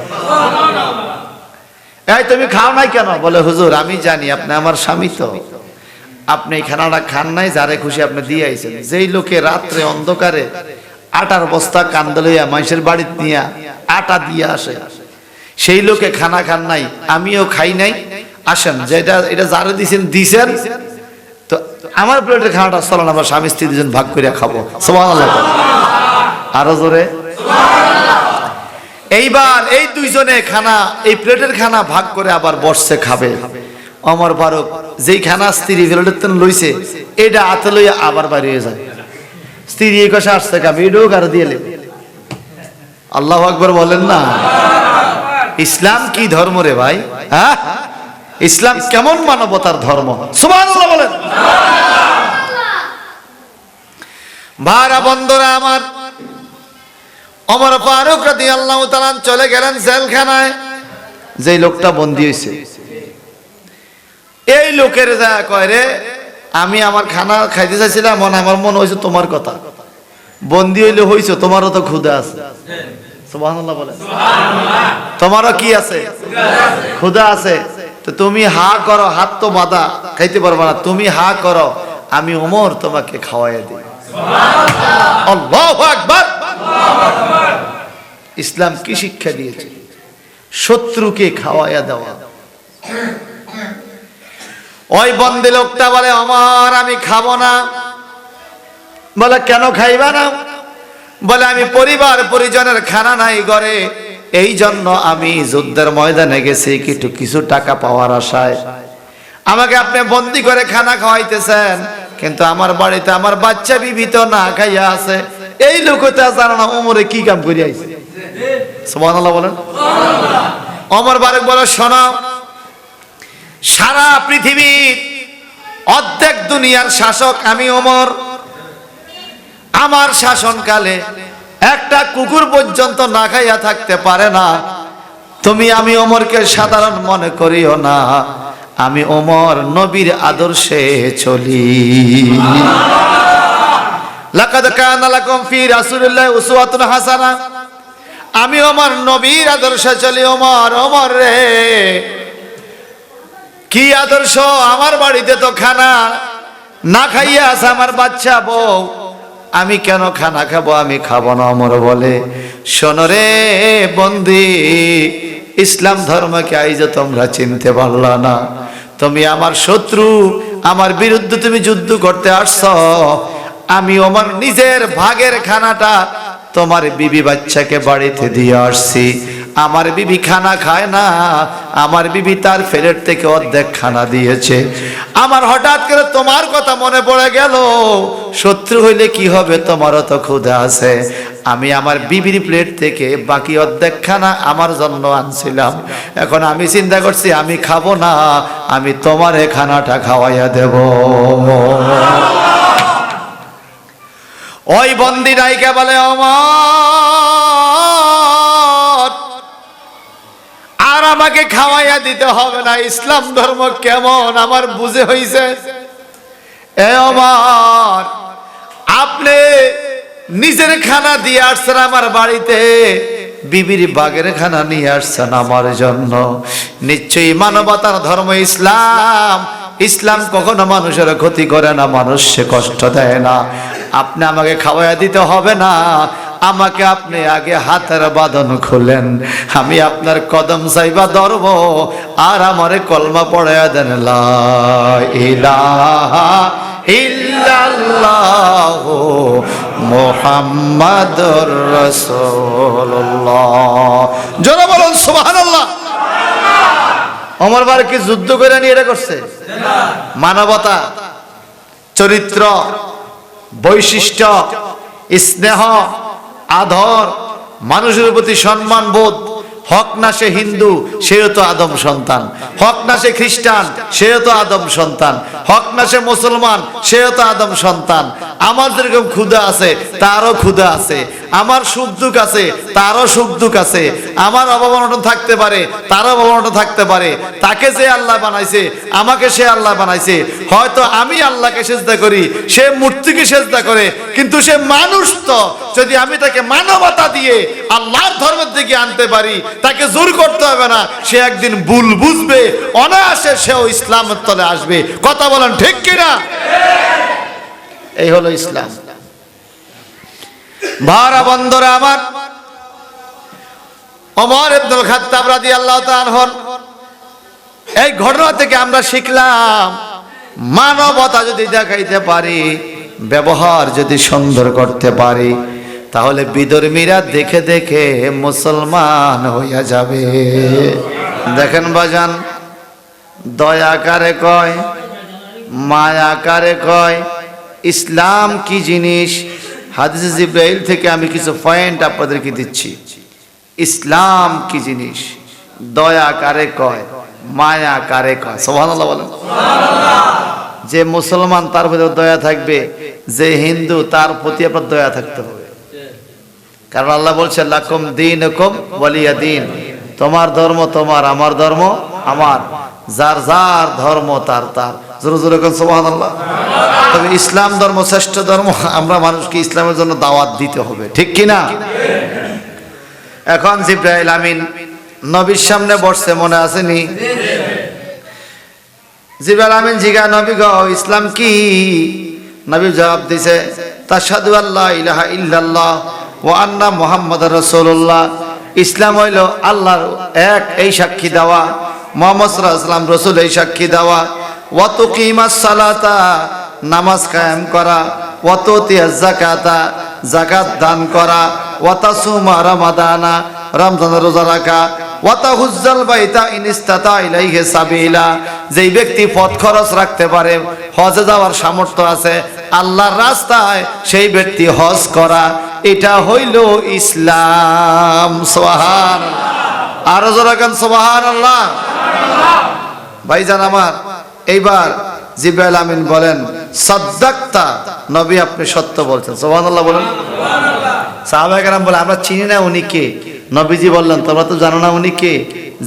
এই তুমি খাও নাই কেন? বলে, হুজুর আমি জানি আপনি আমার স্বামী, তো আপনি এই খানাটা খান নাই, যারে খুশি আপনি দিয়ে আইছেন। যেই লোকে রাত্রে অন্ধকারে আটার বস্তা কান্দে লইয়া মানুষের বাড়িতে নিয়ে আটা দিয়ে আসে, সেই লোকে খানা খান নাই, আমিও খাই নাই, আসেন যেটা এটা যারে দিছেন, তো আমার প্লেটের খানাটা চলেন আমার স্বামী স্ত্রী দুজন ভাগ করে খাবো। সুবহানাল্লাহ। আরো জোরে। এইবার এই দুইজনে খানা, এই প্লেটের খানা ভাগ করে আবার বসছে খাবে। ওমর ফারুক যেই খানা স্ত্রী প্লেটের লইছে, এটা হাতে লইয়া আবার বাইরে হয়ে যায়। স্ত্রী এই কষা আসছে খাবে, এটাও কারো দিয়ে লেবে। আল্লাহু আকবার বলেন না। ইসলাম কি ধর্ম রে ভাই? হ্যাঁ, ইসলাম কেমন মানবতার ধর্ম। সুবহানাল্লাহ বলেন। ভাইরা বন্ধুরা আমার, ওমর ফারুক রাদিয়াল্লাহু তাআলা চলে গেলেন জেলখানায়। যেই লোকটা বন্দী হয়েছে, এই লোকের যা কয়, রে আমি আমার খানা খাইতে চাইছিলাম, আমার মনে হয়েছে তোমার কথা, বন্দী হইলে হইছো, তোমারও তো ক্ষুধা আছে। সুবহানাল্লাহ বলেন। তোমারও কি আছে? ক্ষুধা আছে। তো তুমি হা করো, হাত তো বাঁধা, খাইতে পারবা না, তুমি হা করো, আমি ওমর তোমাকে খাওয়াইয়া দিই। আল্লাহু আকবার। ইসলাম কি শিক্ষা দিয়েছে? শত্রুকে খাওয়াইয়া দেওয়া। ওই বন্দী লোকটা বলে, ওমর আমি খাবো না। বলে, কেন খাইবা না? বলে, আমি পরিবার পরিজনের খানা নাই ঘরে, এই জন্য আমি যুদ্ধের ময়দানে গেছি কিছু টাকা পাওয়ার আশায়। আমাকে আপনি বন্দি করে খানা খাওয়াইতেছেন, কিন্তু আমার বাড়িতে আমার বাচ্চা বিবি তো না খাইয়া আছে। এই লোকটা জানো না ওমরে কি কাম করে আইছে। সুবহানাল্লাহ বলেন। ওমর ফারুক বলে, শোনো, সারা পৃথিবীর অর্ধেক দুনিয়ার শাসক আমি ওমর। আমার শাসনকালে একটা কুকুর পর্যন্ত না খাইয়া থাকতে পারে না। তুমি আমি ওমরকে সাধারণ মনে করিও না, আমি ওমর নবীর আদর্শে চলি। লাকাদ কানা লাকুম ফি রাসূলিল্লাহি উসওয়াতুন হাসানা। আমি ওমর নবীর আদর্শে চলি। ওমর রে, কি আদর্শ? আমার বাড়িতে তো খানা না খাইয়া আছে আমার বাচ্চা বউ, আমি কেন খানা খাবো, আমি খাবো না। ওমর বলে, শোনো রে বন্দী, ইসলাম ধর্মকে আইজ তোমরা চিনতে পারলা না, তুমি আমার শত্রু, আমার বিরুদ্ধে তুমি যুদ্ধ করতে আসছো। আমি আমার নিজের ভাগের খানাটা তোমার বিবি বাচ্চাকে বাড়িতে দিয়ে আসছি। আমার বিবি খানা খায় না, আমার বিবি তার প্লেট থেকে অর্ধেক খানা দিয়েছে। আমার হঠাৎ করে তোমার কথা মনে পড়ে গেল, শত্রু হইলে কি হবে, তোমারও তো ক্ষুধা আছে। আমি আমার বিবির প্লেট থেকে বাকি অর্ধেক খানা আমার জন্য আনছিলাম, এখন আমি চিন্তা করছি আমি খাবো না, আমি তোমার এই খানাটা খাওয়াইয়া দেব। ওই বন্দি ডাইকে বলে, ওমর আর আমাকে খাওয়াইয়া দিতে হবে না, ইসলাম ধর্ম কেমন আমার বুঝে হইছে। এ ওমর, আপনি নিজের খানা দিয়ে আসছেন আমার বাড়িতে, বিবির বাগের খানা নিয়ে আসছেন আমার জন্য। নিশ্চয়ই মানবতার ধর্ম ইসলাম। ইসলাম কখনো মানুষের ক্ষতি করে না, মানুষকে কষ্ট দেয় না। আপনি আমাকে খাওয়াইয়া দিতে হবে না, আমাকে আপনি আগে হাতের বাঁধন খুলেন, আমি আপনার কদম চাইবা ধরব, আর আমারে কলমা পড়াইয়া দেন, লা ইলাহা ইল্লাল্লাহু মুহাম্মাদুর রাসূলুল্লাহ। জোরে বলুন সুবহানাল্লাহ। ওমর ফারুক কি যুদ্ধ করে নিয়ে এটা করছে? মানবতা, চরিত্র, বৈশিষ্ট্য, স্নেহ, আদর, মানুষের প্রতি সম্মান বোধ। হক না সে হিন্দু, সেও তো আদম সন্তান। হক না সে খ্রিস্টান, সেও তো আদম সন্তান। হক না সে মুসলমান, সেও তো আদম সন্তান। আমার যেরকম ক্ষুধা আছে তারও ক্ষুধা আছে, আমার সুখ দুঃখ আছে তারও সুখ দুঃখ আছে, আমার অভাব অনটন থাকতে পারে তারও অভাব অনটন থাকতে পারে। তাকে যে আল্লাহ বানাইছে, আমাকে সে আল্লাহ বানাইছে। হয়তো আমি আল্লাহকে সেজদা করি, সে মূর্তিকে সেজদা করে, কিন্তু সে মানুষ। তো যদি আমি তাকে মানবতা দিয়ে আল্লাহর ধর্মের দিকে আনতে পারি, তাকে জোর করতে হবে না, সে একদিন ভুল বুঝবে, অনায়াসে সেও ইসলামের তলে আসবে। কথা বলেন ঠিক কিনা? এই হলো ইসলাম। ভাড়া বন্ধুরা আমার, ওমর ইবনুল খাত্তাব রাদিয়াল্লাহু তাআলা আনহু, এই ঘটনা থেকে আমরা শিখলাম, মানবতা যদি দেখাইতে পারি, ব্যবহার যদি সুন্দর করতে পারি, তাহলে বিধর্মীরা দেখে দেখে মুসলমান হইয়া যাবে। দেখেন বাজান, দয়া কারে কয়, মায়া কারে কয়, ইসলাম কি জিনিস, হাদিসে জিব্রাইল থেকে আমি কিছু পয়েন্ট আপনাদেরকে দিচ্ছি। ইসলাম কি জিনিস, দয়া কারে কয়, মায়া কারে কয়। সুবহানাল্লাহ বলেন। যে মুসলমান তার প্রতি দয়া থাকবে, যে হিন্দু তার প্রতি আপনার দয়া থাকতে হবে। কারণ আল্লাহ বলছে, লাকুম দীনুকুম ওয়ালিয়া দীন, তোমার ধর্ম তোমার, আমার ধর্ম আমার, যার যার ধর্ম তার তার। জোরে জোরে কোন সুবহানাল্লাহ। তবে ইসলাম ধর্ম শ্রেষ্ঠ ধর্ম, আমরা মানুষকে ইসলামের জন্য দাওয়াত দিতে হবে, ঠিক কিনা? এখন জিবরাইল আমিন নবীর সামনে বসছে, মনে আসেনি? জিবরাইল আমিন জিজ্ঞাসা, নবী গো ইসলাম কি? নবী জবাব দিছে, তাশহাদু আল্লা ইলাহা ইল্লাল্লাহ ওয়া আন্না মুহাম্মাদুর রাসূলুল্লাহ। ইসলাম হইল আল্লাহর এক, এই সাক্ষী দেওয়া, মুহাম্মদ সাল্লাল্লাহু আলাইহি ওয়াসাল্লাম রাসূল, এই সাক্ষী দেওয়া, ওয়া তুকিমাস সালাতা, নামাজ কায়েম করা, ওয়া তুতিয়াজ যাকাতা, যাকাত দান করা, ওয়া তাসুমা রমাদানা, রমজানের রোজা রাখা, ওয়া তাহুজ্জাল বাইতা ইন ইসতাতা ইলাইহি সাবিলা, যেই ব্যক্তি পথ খরচ রাখতে পারে, হজে যাওয়ার সামর্থ্য আছে আল্লাহর রাস্তায়, সেই ব্যক্তি হজ করা, এটা হইল ইসলাম। সুবহানাল্লাহ। আরো জোরে গান সুবহানাল্লাহ। ভাইজান আমার, এইবার জিবরাইল আমিন বলেন, সাদ্দাকতা, নবী আপনি সত্য বলছেন। সুবহানাল্লাহ বলেন। সাহাবায়ে কেরাম বলে, আমরা চিনি না উনি কে। নবীজি বললেন, তোমরা তো জানো না উনি কে,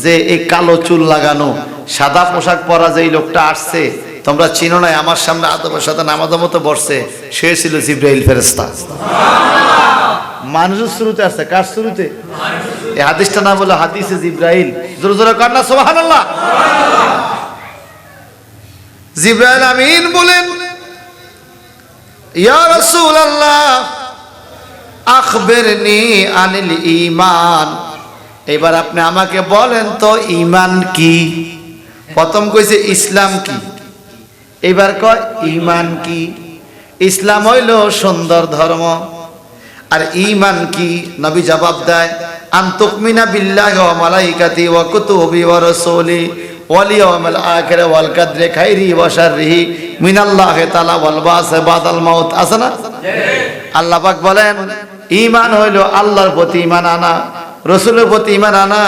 যে এই কালো চুল লাগানো সাদা পোশাক পরা যে লোকটা আসছে, তোমরা চিনো না, আমার সামনে আদবের সাথে নামাজের মতো বসছে, সে ছিল জিবরাইল ফেরেশতা। মানুষের শুরুতে আসছে, কার শুরুতে? এই হাদিসটা না বলে হাদিসে জিবরাইল। জোরে জোরে কর না সুবহানাল্লাহ। জিবরাইল আমিন বলেন, ইয়া রাসূলুল্লাহ আখবিরনি আনিল ঈমান, এবার আপনি আমাকে বলেন তো ঈমান কি। প্রথম কইছে ইসলাম কি, এবার কয় ঈমান কি। ইসলাম হইল সুন্দর ধর্ম, আর ঈমান কি? নবী জবাব দেয় আন তুমিনা বিল্লাহি ওয়া মালাইকাতি ওয়া কুতুবি ওয়া রাসূলি ওয়াল ইয়াউমিল আখির ওয়াল কদরি খাইরি ওয়া শাররিহি মিনাল্লাহি তাআলা ওয়াল বাস বাদাল মাউত। আছে না? আল্লাহ পাক বলেন ঈমান হইল আল্লাহর প্রতি ঈমান আনা, রাসূলের প্রতি ঈমান আনা,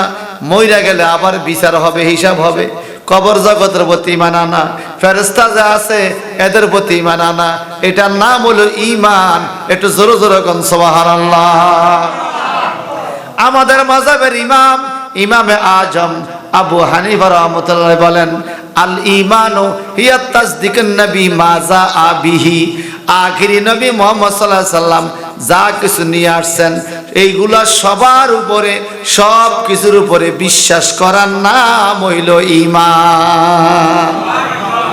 মইরা গেলে আবার বিচার হবে, হিসাব হবে। কবর জগতের প্রতি ঈমান আনা, ফেরেশতা যা আছে এদের প্রতি ঈমান আনা, এটার নাম হলো ঈমান। একটু জোরে জোরে কোন সুবহানাল্লাহ। আমাদের মাযহাবের ইমাম ইমামে আজম আবু হানিফা রাহমাতুল্লাহ বলেন আল ঈমানু হিয়া তাসদিকুন নবী মাজা আবিহি, আখিরি নবী মুহাম্মদ সাল্লাল্লাহু আলাইহি সাল্লাম যা কিছু নিয়ে আসছেন এইগুলা সবার উপরে, সব কিছুর উপরে বিশ্বাস করার নাম হইল ঈমান।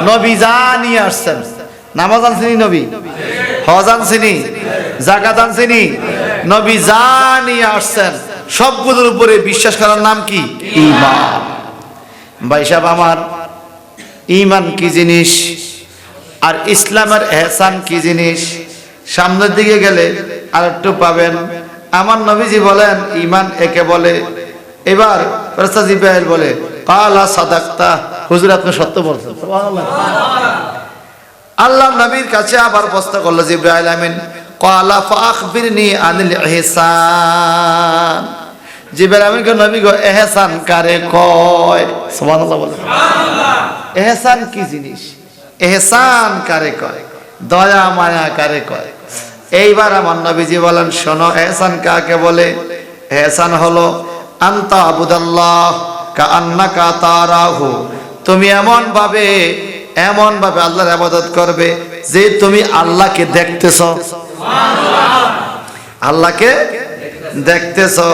নবী যা নিয়ে আসছেন, নামাজ আনছিনি নবী, হজ আনছিনি, যাকাত আনছিনি, নবী যা নিয়ে আসছেন সবগুলোর উপরে বিশ্বাস করার নাম কি? ঈমান। ভাই সাহেব আমার, ঈমান কি জিনিস আর ইসলামের ইহসান কি জিনিস, সামনের দিকে গেলে আর একটু পাবেন। আমার নবীজি বলেন ঈমান একে বলে। এবার ফেরেশতা জিবরাইল বলে কালা সাদাকতা, হুজুর আপনি সত্য বলছেন। সুবহানাল্লাহ। আল্লাহ নবীর কাছে আবার প্রশ্ন করলো জিবরাইল আমিন, কালা ফাখবিরনি আনিল ইহসান। জিবরাইল আমিনকে নবী গো ইহসান কারে কয়? সুবহানাল্লাহ বলেন। ইহসান কি জিনিস, ইহসান কারে কয়, দয়া মায়া কারে কয়? এইবার আমার নবীজি বলেন শোনো ইহসান কাকে বলে। ইহসান হলো আনতা আবুদাল্লাহ কাআন্নাকা তারাহু, তুমি এমন ভাবে আল্লাহর ইবাদত করবে যে তুমি আল্লাহকে দেখতেছো। সুবহানাল্লাহ। আল্লাহকে দেখতেছো।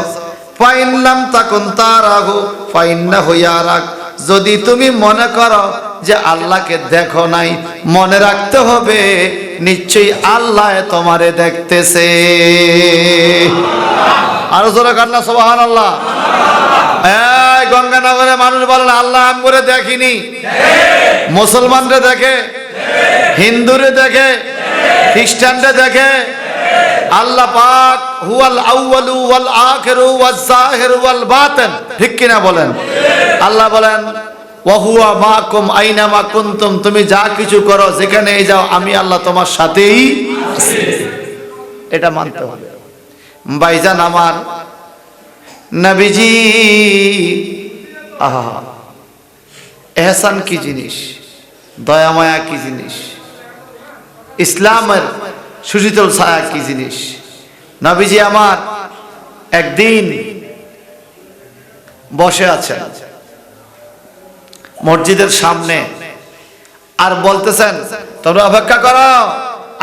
ফাইন লাম তাকুন তারাহু ফাইন্নাহু ইয়ারাক, যদি তুমি মনে করো যে আল্লাহকে দেখো নাই, মনে রাখতে হবে নিশ্চয়ই আল্লাহ তোমারে দেখতেছে। আরো জোরে কান্না সুবহানাল্লাহ। এই গঙ্গানগরে মানুষ বলেন আল্লাহ আমরে দেখিনি, মুসলমানরে দেখে, হিন্দুরে দেখে, খ্রিস্টানরে দেখে। আল্লাহ পাক হুয়াল আউয়ালু ওয়াল আখিরু ওয়াজ জাহিরু ওয়াল বাতিন, ঠিক কিনা বলেন? আল্লাহ বলেন ওয়া হুয়া মাকুম আইনামা কুনতুম, তুমি যা কিছু করো যেখানেই যাও আমি আল্লাহ তোমার সাথেই আছি। এটা মানতে হবে। ভাইজান আমার, নবীজি আহা, ইহসান কি জিনিস, দয়া মায়া কি জিনিস, ইসলামের সুশীতল ছায়া কি জিনিস। নবীজি আমার একদিন বসে আছেন মসজিদের সামনে আর বলতেছেন তোমরা অপেক্ষা করো,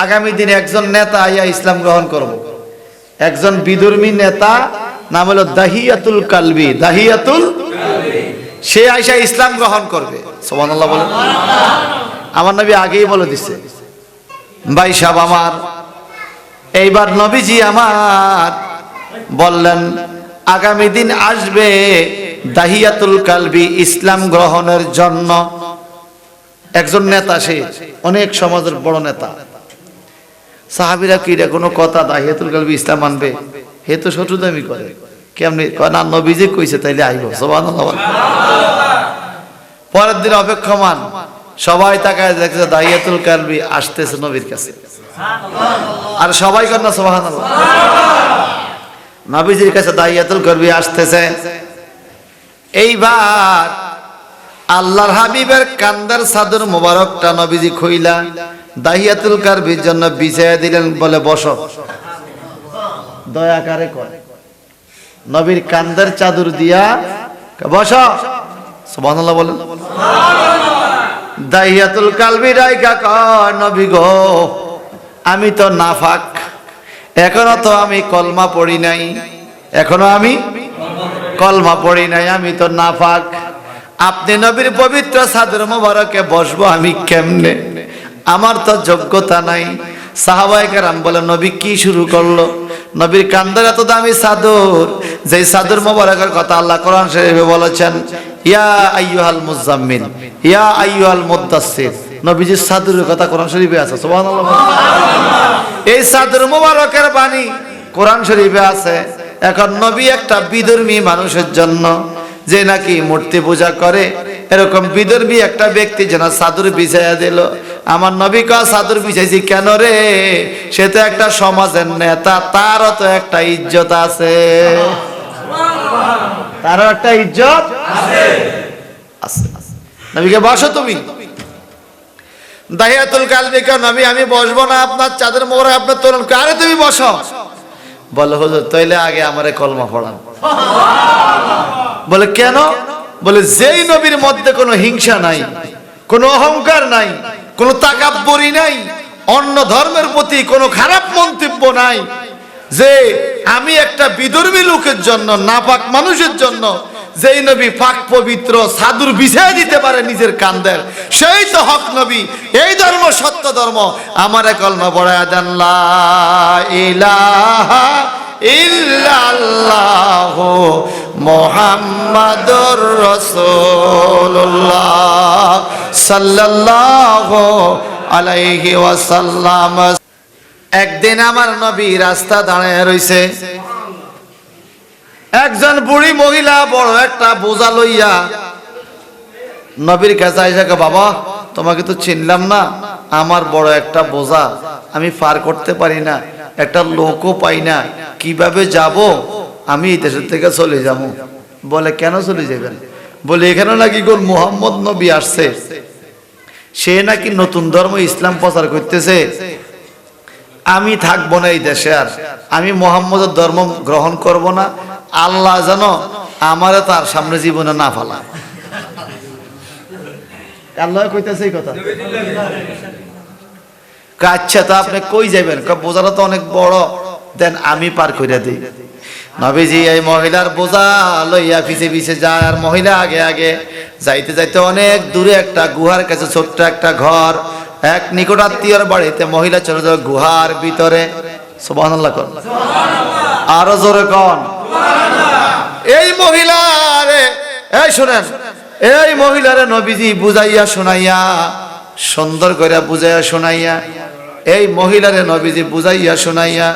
আগামী দিনে একজন নেতা আইয়া ইসলাম গ্রহণ করব। একজন বিধর্মী নেতা, নাম হলো দাহিয়াতুল কালবি, দাহিয়াতুল কালবি, সে আইসা ইসলাম গ্রহণ করবে। সুবহানাল্লাহ বলেন। আমার নবী আগেই বলে দিছে। ভাই সাহেব আমার, এইবার নবীজি আমার বললেন আগামী দিন আসবে দাহিয়াতুল কালবি ইসলাম গ্রহণের জন্য একজন নেতা, সে অনেক সমাজের বড় নেতা। সাহাবীরা কি রে কোনো কথা, দাহিয়াতুল কালবি ইসলাম আনবে? হে তো শত্রুদামি করে, কেমনি কয় না, নবীজি কইছে তাইলে আইব। সুবহানাল্লাহ। পরের দিন অপেক্ষমান, সবাই তাকায় দেখছে দাহিয়াতুল কালবি আসতেছে নবীর কাছে, আর সবাই কর না সুবহানাল্লাহ। নবীজির কাছে দাহিয়াতুল কালবি আসতেছে। এইবার আল্লাহর হাবিবের কান্দার চাদর মোবারকটা নবীজি খুইলা দাহিয়াতুল কালবির জন্য বিছায়া দিলেন, বলে বসো। দয়া করে কয়, নবীর কান্দার চাদর দিয়া বসো। সুবহানাল্লাহ বলেন। দাহিয়াতুল কালবি রাইকা কয় নবী গো, আমি তো নাফাক, এখনো তো আমি কলমা পড়ি নাই, এখনো আমি কলমা পড়ি নাই, আমি তো নাফাক। আপনি নবীর পবিত্র চাদর মোবারকে বসবো আমি কেমনে? আমার তো যোগ্যতা নাই। সাহাবায়ে কেরাম বলে নবী কি শুরু করলো? নবীর কাঁধের এত দামি চাদর, যে চাদর মোবারকের কথা আল্লাহ কোরআন শরীফে বলেছেন, ইয়া আইয়ুহাল মুজাম্মিল ইয়া আইয়ুহাল মুদ্দাসসির। নবীজির চাদরের কথা কোরআন শরীফে আছে, সুবহানাল্লাহ। এই চাদর মোবারকের বাণী কোরআন শরীফে আছে। এখন নবী একটা বিধর্মী মানুষের জন্য, যে নাকি মূর্তি পূজা করে, এরকম বিধর্মী একটা ব্যক্তি যেন চাদর বিছাইয়া দিল। আমার নবী কা চাদর বিছাইছি কেন রে? সে তো একটা সমাজের নেতা, তারও তো একটা ইজ্জত আছে, তারও একটা ইজ্জত আছে। নবীকে বসো তুমি। দাহিয়াতুল কালবি কা নবী আমি বসবো না, আপনার চাদর মোবারক আপনার তোলেন। আরে তুমি বসো। বলে হুজুর তাইলে আগে আমারে কলমা পড়ান। বলে কেন? বলে যেই নবীর মধ্যে কোনো হিংসা নাই, কোনো অহংকার নাই, কোনো তাকাব্বুরি নাই, অন্য ধর্মের প্রতি কোনো খারাপ মন্তব্য নাই, যে আমি একটা বিধর্মী লোকের জন্য, নাপাক মানুষের জন্য যেই নবী পাক পবিত্র চাদর বিছাইয়া দিতে পারে নিজের কাঁধের, সেই তো হক নবী। এই ধর্ম সত্য ধর্ম। আমারে কলমা পড়ায়া দেন, লা ইলাহা ইল্লাল্লাহু মুহাম্মাদুর রাসূলুল্লাহ সাল্লাল্লাহু আলাইহি ওয়াসাল্লাম। একদিন আমার নবী রাস্তা দাঁড়ায় রইছে, একজন বুড়ি মহিলা বড় একটা বোঝা লইয়া নবীর কাছে আইসা, বাবা তোমাকে তো চিনলাম না, আমার বড় একটা বোঝা, আমি পার করতে পারি না, একটা লোকও পাই না, কিভাবে যাব? আমি এই দেশের থেকে চলে যাব। বলে কেন চলে যাবেন? বলে এখানে নাকি গোল মুহাম্মদ নবী আসছে, সে নাকি নতুন ধর্ম ইসলাম প্রচার করতেছে, আমি থাকবো না এই দেশে, আর আমি মুহাম্মদের ধর্ম গ্রহণ করব না। আল্লাহ যেন আমারে তার সামনে জীবনে না ফেলায়। আল্লাহ কইতেছে এই কথা। আচ্ছা তো আপনি কই যাবেন? বোঝাটা তো অনেক বড়, দেন আমি পার কইরা দিই। নবীজি এই মহিলার বোঝা লইয়া পিছে পিছে যায়, আর মহিলা আগে আগে যাইতে যাইতে অনেক দূরে একটা গুহার কাছে ছোট্ট একটা ঘর, এক নিকট আত্মীয়র বাড়িতে মহিলা চলে যাবে গুহার ভিতরে। সুবহানাল্লাহ কোন, আরো জোরে কোন। এই মহিলারে, এই শুনেন, এই মহিলারে নবীজি বুঝাইয়া শোনাইয়া, সুন্দর করে বুঝাইয়া শোনাইয়া, এই মহিলারে নবীজি বুঝাইয়া শোনাইয়া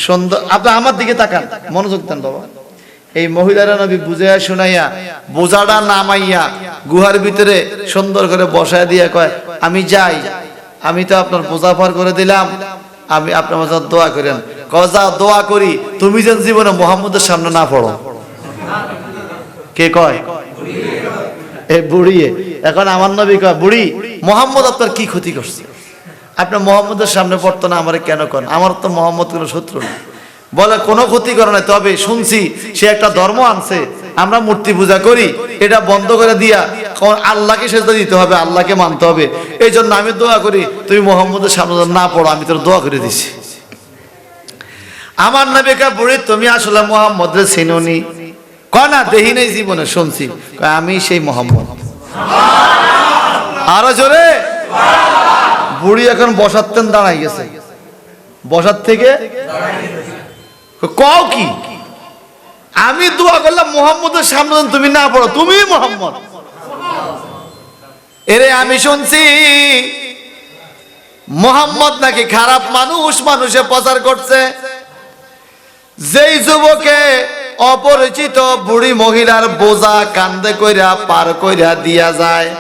সুন্দর, আপনি আমার দিকে তাকান, মনোযোগ দেন বাবা। এই মহিলারা নবী বুঝাইয়া শোনাইয়া বোঝাটা নামাইয়া গুহার ভিতরে সুন্দর করে বসায় দিয়ে কয়, আমি যাই, আমি তো আপনার বোঝা পার করে দিলাম, আমি আপনার মাঝে দোয়া করেন। কজা দোয়া করি তুমি যেন জীবনে মুহাম্মদের সামনে না পড়ো। কে কয়? এই বুড়ি। এখন আমার নবী কয়, বুড়ি মুহাম্মদ আপনার কি ক্ষতি করছে? আপনার মুহাম্মদের সামনে পড়তো না, আমারে কেন কন? আমার তো মুহাম্মদ কোনো শত্রু না। বলে কোনো ক্ষতি করে না, তবে শুনছি সে একটা ধর্ম আনছে, আমরা মূর্তি পূজা করি, এটা বন্ধ করে দিয়া আল্লাহকে সেজদা দিতে হবে, আল্লাহকে মানতে হবে। এই জন্য আমি দোয়া করি তুমি মুহাম্মদের সামনে না পড়ো, আমি তোর দোয়া করে দিছি। আমার নবী কয়, বুড়ি তুমি আসলে মুহাম্মদের চিনোনি? কয় না, দেখি নাই জীবনে, শুনছি। আমি সেই মুহাম্মদ। আরো জোরে। বুড়ি এখন বসাতেন দাঁড়াই গেছে, বসার থেকে কও কি? আমি দোয়া করলাম মুহাম্মদের সামনে তুমি না পড়ো, তুমি মুহাম্মদ। এরে আমি শুনছি মুহাম্মদ নাকি খারাপ মানুষ, মানুষে প্রচার করছে। যেই যুবকে অপরিচিত বুড়ি মহিলার বোঝা কান্দে কইরা পার কইরা দিয়া যায়,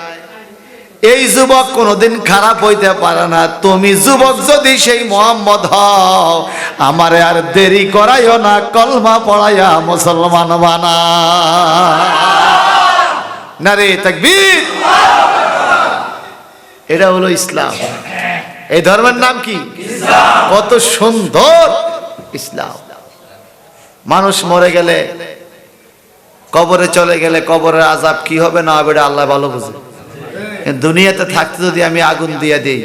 এই যুবক কোনোদিন খারাপ হইতে পারে না। তুমি যুবক যদি সেই মুহাম্মদ হও, আমারে আর দেরি করাইও না, কলমা পড়াইয়া মুসলমান বানা। নারে তাকবীর। এটা হলো ইসলাম। এই ধর্মের নাম কি? ইসলাম। কত সুন্দর ইসলাম। মানুষ মরে গেলে, কবরে চলে গেলে কবরের আযাব কি হবে না হবে এটা আল্লাহ ভালো বুঝে। দুনিয়াতে থাকতে যদি আমি আগুন দিয়ে দিই,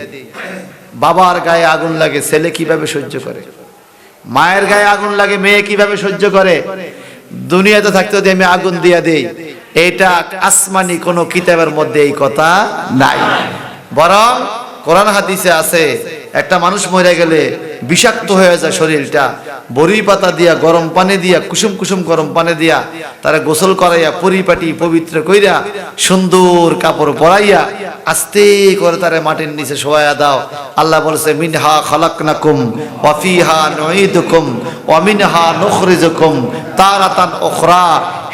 বাবার গায়ে আগুন লাগে ছেলে কিভাবে সহ্য করে, মায়ের গায়ে আগুন লাগে মেয়ে কিভাবে সহ্য করে, দুনিয়াতে থাকতে যদি আমি আগুন দিয়ে দিই, এটা আসমানি কোন কিতাবের মধ্যে এই কথা নাই। বরং কোরআন হাদিসে আছে একটা মানুষ মরে গেলে বিষাক্ত হয়ে যায় শরীরটা, বড়ি পাতা দিয়া গরম পানি দিয়া কুসুম কুসুম গরম পানি দিয়া তারা গোসল করাইয়া পরিপাটি পবিত্র কইরা সুন্দর কাপড় পরাইয়া আস্তে করে তারে মাটির নিচে শোয়া দাও। আল্লাহ বলেছে মিনহা খালাকনাকুম ওয়া ফিহা নুঈদুকুম ওয়া মিনহা নুখরিজুকুম তারাতান উখরা।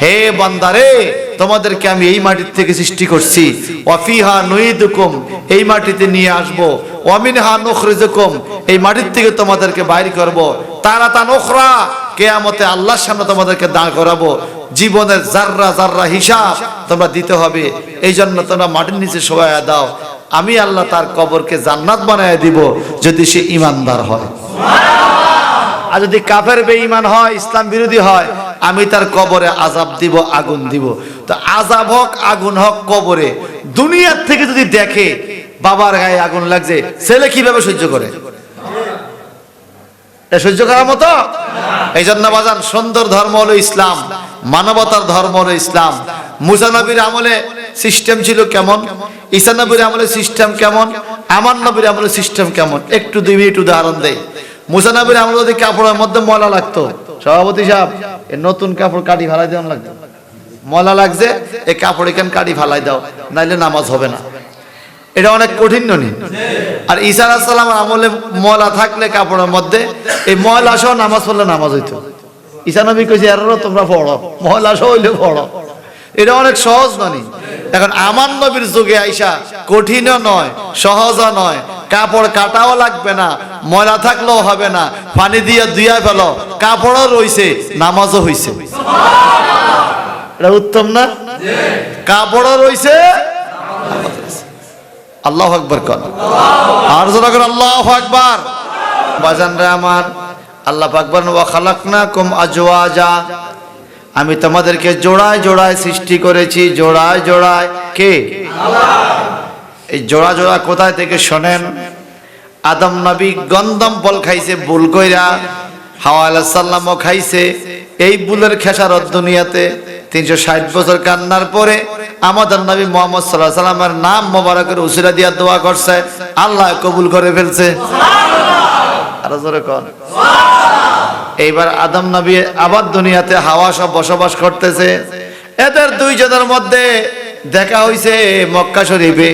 হে বান্দারে, তোমাদেরকে আমি এই মাটির থেকে সৃষ্টি করছি, ওয়া ফিহা নুঈদুকুম, এই মাটিতে নিয়ে আসবো, ওয়া মিনহা নুখরিজুকুম, এই মাটির থেকে তোমাদেরকে বাইর করব, তারাতান উখরা, কিয়ামতে আল্লাহর সামনে তোমাদেরকে দাঁড় করাবো। জীবনের জাররা জাররা হিসাব তোমরা দিতে হবে। এই জন্য তোমরা মাটির নিচে শোয়া দাও। আমি আল্লাহ তার কবরকে জান্নাত বানায় দিব যদি সে ইমানদার হয়। আর যদি কাফের বেঈমান হয়, ইসলাম বিরোধী হয়, আমি তার কবরে আযাব দিব, আগুন দিব। তো আযাব হোক আগুন হোক কবরে, দুনিয়ার থেকে যদি দেখে বাবার গায়ে আগুন লাগছে, ছেলে কিভাবে সহ্য করে? সহ্য করার মতো? এই জন্য বাজান, সুন্দর ধর্ম হলো ইসলাম, মানবতার ধর্ম হলো ইসলাম। মুসা নবীর আমলে সিস্টেম ছিল কেমন, ঈসা নবীর আমলে সিস্টেম কেমন, আমার নবীর আমলে সিস্টেম কেমন, একটু 2 মিনিট উদাহরণ দেই। মুসা নবীর আমলে যদি কাপড়ের মধ্যে ময়লা লাগতো, সভাপতি সাহেব এই নতুন কাপড় কাটি ফালাই দেওয়া লাগতো, ময়লা লাগছে এই কাপড় এখানে কাটি ফালাই দাও, নাইলে নামাজ হবে না। এটা অনেক কঠিন ননি। আর ঈসা আলাইহিস সালামের আমলে ময়লা থাকলে কাপড়ের মধ্যে, এই ময়লা সহ নামাজ পড়লে নামাজ হইতো। ঈসা নবী কইছে এরও তোমরা পড়ো, ময়লা সহ হইলে পড়ো। এটা অনেক সহজ ননি। এখন আমার নবীর যুগে আইসা কঠিনও নয়, সহজও নয়, কাপড় কাটাও লাগবে না, ময়লা থাকলেও হবে না, পানি দিয়ে ধুইয়া ফেলো, কাপড়ও রইছে, নামাজও হইছে। এটা উত্তম না? কাপড়ও রইছে, আল্লাহু আকবার কর, আর জোরে করে আল্লাহু আকবার। বাজানরা আমার, আল্লাহ পাক বলেন ওয়া খালাকনাকুম আজওয়াজা, আমি তোমাদেরকে জোড়ায় জোড়ায় সৃষ্টি করেছি, জোড়ায় জোড়ায়। কে? আল্লাহ। এই জোড়া জোড়া কোথায় থেকে শোনেন? আদম নবী গন্ধম ফল খাইছে ভুল কইরা, হাওয়া আলাইহিস সালামও খাইছে। এই ভুলের খেসারত দুনিয়াতে 360 বছর কান্নার পরে আমাদের নবী মুহাম্মদ সাল্লাল্লাহু আলাইহি সাল্লামের নাম মোবারকের উসিলা দিয়া দোয়া করছে, আল্লাহ কবুল করে ফেলছে। সুবহানাল্লাহ। আর জোরে কোন সুবহানাল্লাহ। এইবার আদম নবী আবার দুনিয়াতে হাওয়া সব বসবাস করতেছে। এদের দুইজনের মধ্যে দেখা হইছে মক্কা শরীফে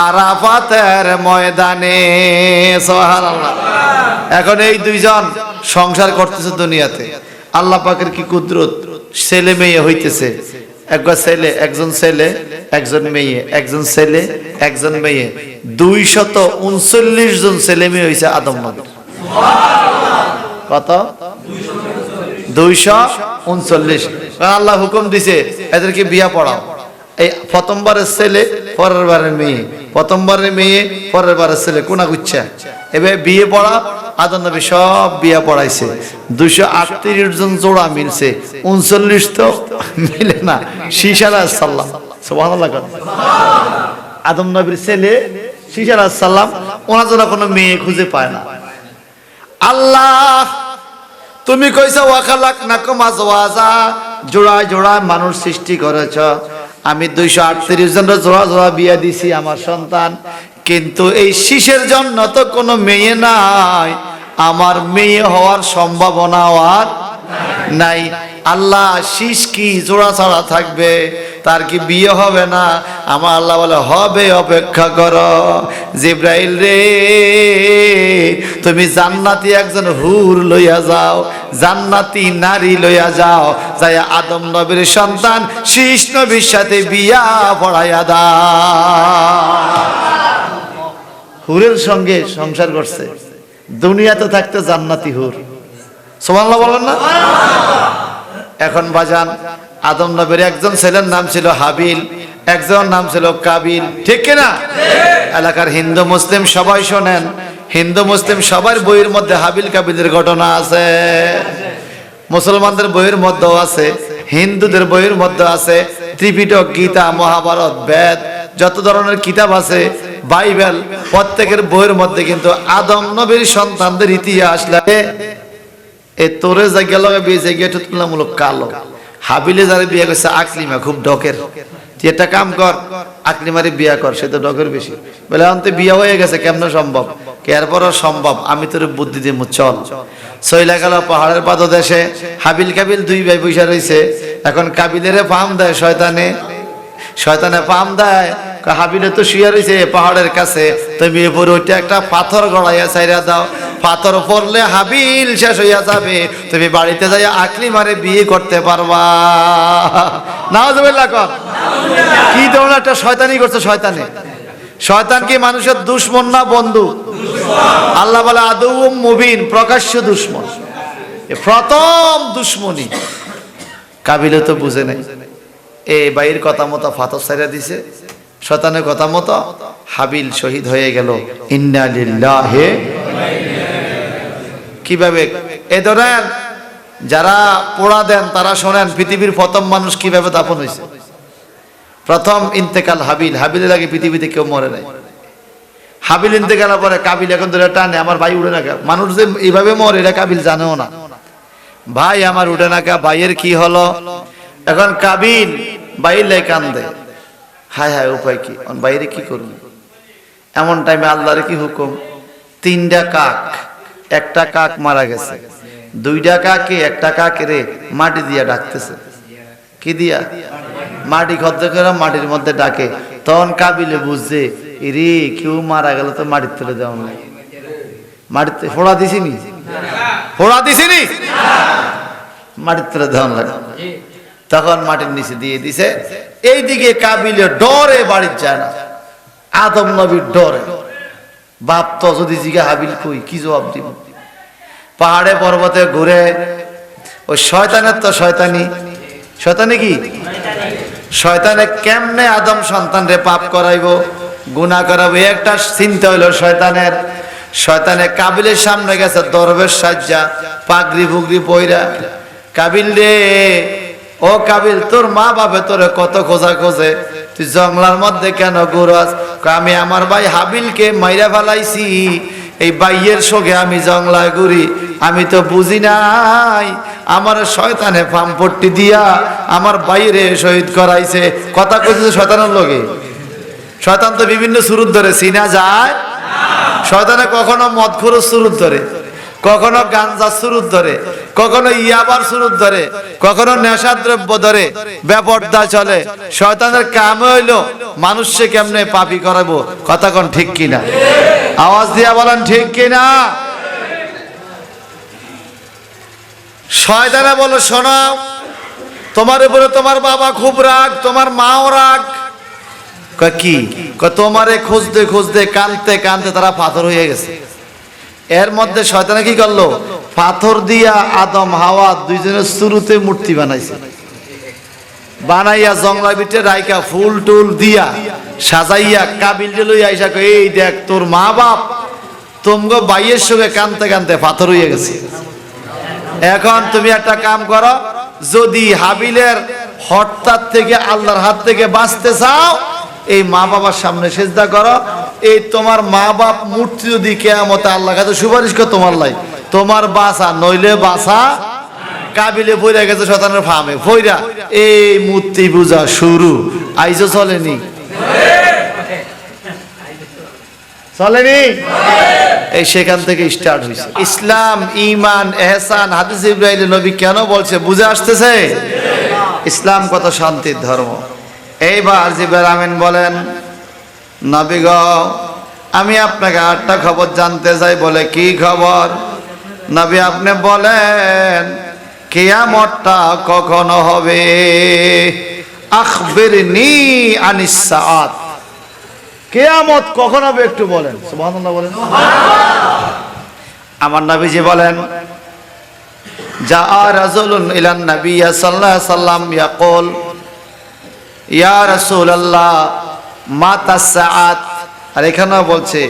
আরাফাতের ময়দানে। সুবহানাল্লাহ। এখন এই দুইজন সংসার করতেছে দুনিয়াতে। আল্লাহ পাকের কি কুদরত, ছেলে মেয়ে হইতেছে। একবার ছেলে, একজন ছেলে, একজন মেয়ে, একজন ছেলে, একজন মেয়ে, 239 জন ছেলে মেয়ে হইছে আদম নবীর। কত? 239। আল্লাহ হুকুম দিছে এদেরকে বিয়া পড়াও। এই প্রথমবারের ছেলে, পরের বারের মেয়ে, প্রথমবারের মেয়ে, পরের বারের ছেলে, কোনা গুচ্ছা এভাবে বিয়ে পড়া। আদম নবী সব বিয়া পড়াইছে। 238 জন জোড়া মিলছে, 39 তো মিলে না। শীশ আলাইহিস সালাম, সুবহানাল্লাহ। আদম নবীর ছেলে শীশ আলাইহিস সালাম, ওনার জন্য কোনো মেয়ে খুঁজে পায় না। আল্লাহ তুমি কইছো ওয়া খালাকনাকুম আজওয়াজা, জোড়ায় জোড়ায় মানুষ সৃষ্টি করেছ। আমি 238 জনের জোড়া জোড়া বিয়ে দিছি আমার সন্তান, কিন্তু এই শীষের জন্য তো কোনো মেয়ে নাই, আমার মেয়ে হওয়ার সম্ভাবনা আর নাই। আল্লাহ শীষ কি জোড়া ছাড়া থাকবে, তার কি বিয়ে হবে না? আমার আল্লাহ বলে হবে, অপেক্ষা করো। জিব্রাইল রে, তুমি জান্নাতি একজন হুর লইয়া যাও, জান্নাতি নারী লইয়া যাও, যাই আদম নবীর সন্তান শীষ নবীর সাথে বিয়া পড়াইয়া দাও। হুরের সঙ্গে সংসার করছে, দুনিয়াতে থাকতে জান্নাতি হুর। সুবহানাল্লাহ বলেন না? এখন বাজান, আদম নবীর একজন ছেলের নাম ছিল হাবিল, একজন নাম ছিল কাবিল, ঠিক কিনা? এলাকার হিন্দু মুসলিম সবাই শোনেন, হিন্দু মুসলিম সবার বইয়ের মধ্যে হাবিল কাবিলের ঘটনা আছে। মুসলমানদের বইয়ের মধ্যেও আছে, হিন্দুদের বইয়ের মধ্যে আছে। ত্রিপিটক, গীতা, মহাভারত, বেদ, যত ধরনের কিতাব আছে, বাইবেল, প্রত্যেকের বইয়ের মধ্যে কিন্তু আদম নবীর সন্তানদের ইতিহাস লাগে। এই তোরে জায়গা লগে বিয়ে জায়গা তুলনামূলক কালো। হাবিলে যারা বিয়ে করছে আকলিমা, খুব ডকের, তুই একটা কাম কর, আকলি মারি বিয়া কর, সে তো ডগের বেশি। বলে অন্তে বিয়া হয়ে গেছে, কেমনে সম্ভব? এরপরও সম্ভব, আমি তোর বুদ্ধি দিব, চল। সইলা গেল পাহাড়ের পাদদেশে, হাবিল কাবিল দুই ভাই বৈশা রইছে। এখন কাবিলের পাম দেয় শয়তানে, শয়তানে পাম দেয়, হাবিলে তো শুয়ে রয়েছে পাহাড়ের কাছে, তুমি এরপর ওইটা একটা পাথর গড়াইয়া ছাইরা দাও, পাথর পড়লে হাবিল শেষ হইয়া যাবে, তুমি বাড়িতে যাই আকলি মারে বিয়ে করতে পারবা। নাউজুবিল্লাহ কর। কি ধরনের একটা শয়তানি করছে শয়তানে। শয়তান কি মানুষের দুশমন না বন্ধু? আল্লাহ বলে আদুউম মুবিন, প্রকাশ্য দুশমন। প্রথম দুশমনি কাবিলে তো বুঝে নাই, এই বাইয়ের কথা মতো ফাতর ছাইরা দিছে, শয়তানের কথা মতো হাবিল শহীদ হয়ে গেল। ইন্না লিল্লাহি। কিভাবে এ ধরেন যারা পোড়া দেন তারা শোনেন পৃথিবীর প্রথম মানুষ কিভাবে দাফন হয়েছে। প্রথম ইন্তেকাল হাবিল, হাবিলের আগে পৃথিবীতে কেউ মরে নাই। হাবিল ইন্তেকালের পরে কাবিল এখন ধরে টানে, আমার ভাই উঠে না কা। মানুষ যে এইভাবে মরে এটা কাবিল জানেও না, ভাই আমার উঠে না কা, ভাইয়ের কি হলো। এখন কাবিল বাইরে কান্দে, হায় হায় উপায় কি, বাইরে কি করবি। এমন টাইমে আল্লাহর কি হুকুম, তিনটা কাক, একটা কাক মারা গেছে, দুইটা কাকে একটা কাকেরে মাটি দিয়া ডাকতেছে। কি দিয়া? মাটি খদ্দ করে মাটির মধ্যে ডাকে। তখন কাবিলে বুঝছে রে কেউ মারা গেল তো মাটির তুলে দেওয়া নাই, মাটিতে ফোড়া দিছিনি, ফোড়া দিছিনি, মাটির তুলে দেওয়া লাগে। তখন মাটির নিচে দিয়ে দিছে। এইদিকে কাবিলে ডরে বাড়ির যায় না, আদম নবীর ডরে। বাপ তো যদি জিগা হাবিল কই কি জবাব দিব। পাহাড়ে পর্বতে ঘুরে ওই শয়তানের তো শয়তানি, শয়তানি কি, শয়তানে কেমনে আদম সন্তানরে পাপ করাইবো, গুনাহ করাবো, একটা চিন্তা হইলো শয়তানের। শয়তানে কাবিলের সামনে গেছে দরবেশ সাজ্জা, পাগড়ি ফুগড়ি পইরা। কাবিল রে, ও কাবিল, তোর মা বাপে তোরে কত খোঁজা খোঁজে, তুই জঙ্গলার মধ্যে কেন ঘুরস? আমি আমার ভাই হাবিলকে মাইরা ফেলাইছি, এই বাইয়ের সঙ্গে আমি জঙ্গলায় ঘুরি, আমি তো বুঝি নাই আমার শয়তানে পাম্পট্টি দিয়া আমার বাইরে শহীদ করাইছে। কথা কইছে শয়তানের লগে। শয়তান তো বিভিন্ন সুরত ধরে, চিনা যায়। শয়তানে কখনো মদখোরের সুরত ধরে, কখনো গাঞ্জা সুরত ধরে, কখনো ইয়াবার সুরত ধরে, কখনো নেশার দ্রব্য ধরে, বেপরদা চলে। শয়তানের কাম হইলো মানুষকে কেমনে পাপী করাবো। কথা কোন ঠিক কিনা? আওয়াজ দিয়া বলেন ঠিক কিনা? শয়তানে বলো শোনো, তোমার উপরে তোমার বাবা খুব রাগ, তোমার মাও রাগ। কি তোমারে খুঁজতে খুঁজতে কানতে কানতে তারা পাথর হয়ে গেছে। এর মধ্যে শয়তানে কি করলো, পাথর দিয়া আদম হাওয়া দুইজনের শুরুতে মূর্তি বানাইছে। বানাইয়া জঙ্গলা ভিতরে রাইকা ফুল টুল দিয়া সাজাইয়া কাবিল লইয়া আইসা কই, এই দেখ তোর মা বাপ তোমগো বাইয়ের সঙ্গে কানতে কানতে পাথর হয়ে গেছে। এখন তুমি একটা কাম করো, যদি হাবিলের হঠাৎ থেকে আল্লাহর হাত থেকে বাঁচতে চাও, এই মা বাবার সামনে সেজদা করো। এই তোমার মা বাপ মূর্তি যদি কিয়ামতে আল্লাহর কাছে সুপারিশ করে তোমার লাই, তোমার বাঁচা নইলে বাঁচা। কাবিলে পইরা গেছে শয়তানের ফামে, পইরা এই মূর্তি পূজা শুরু। আইজো চলেনি, চলেনি, এই সেখান থেকে স্টার্ট হয়েছে। ইসলাম, ঈমান, ইহসান, হাদিস ইব্রাহিম নবী কেন বলছে বুঝে আসতেছে। ইসলাম কত শান্তির ধর্ম। এইবার জিবরাইল আমিন বলেন, নবী গো আমি আপনাকে আটটা খবর জানতে চাই। বলে কি খবর? নবী আপনি বলেন কিয়ামতটা কখন হবে? আখবিরনি আনিস সাআত, কিয়ামত কখন হবে একটু বলেন। সুবহানাল্লাহ বলেন। আমার নবীজি বলেন, যা রাজুলুন ইলান নবী সাল্লাল্লাহু আলাইহি সাল্লাম ইয়াকুল, ইয়া রাসূলুল্লাহ মাতা সাআত। আর এখানেও বলছে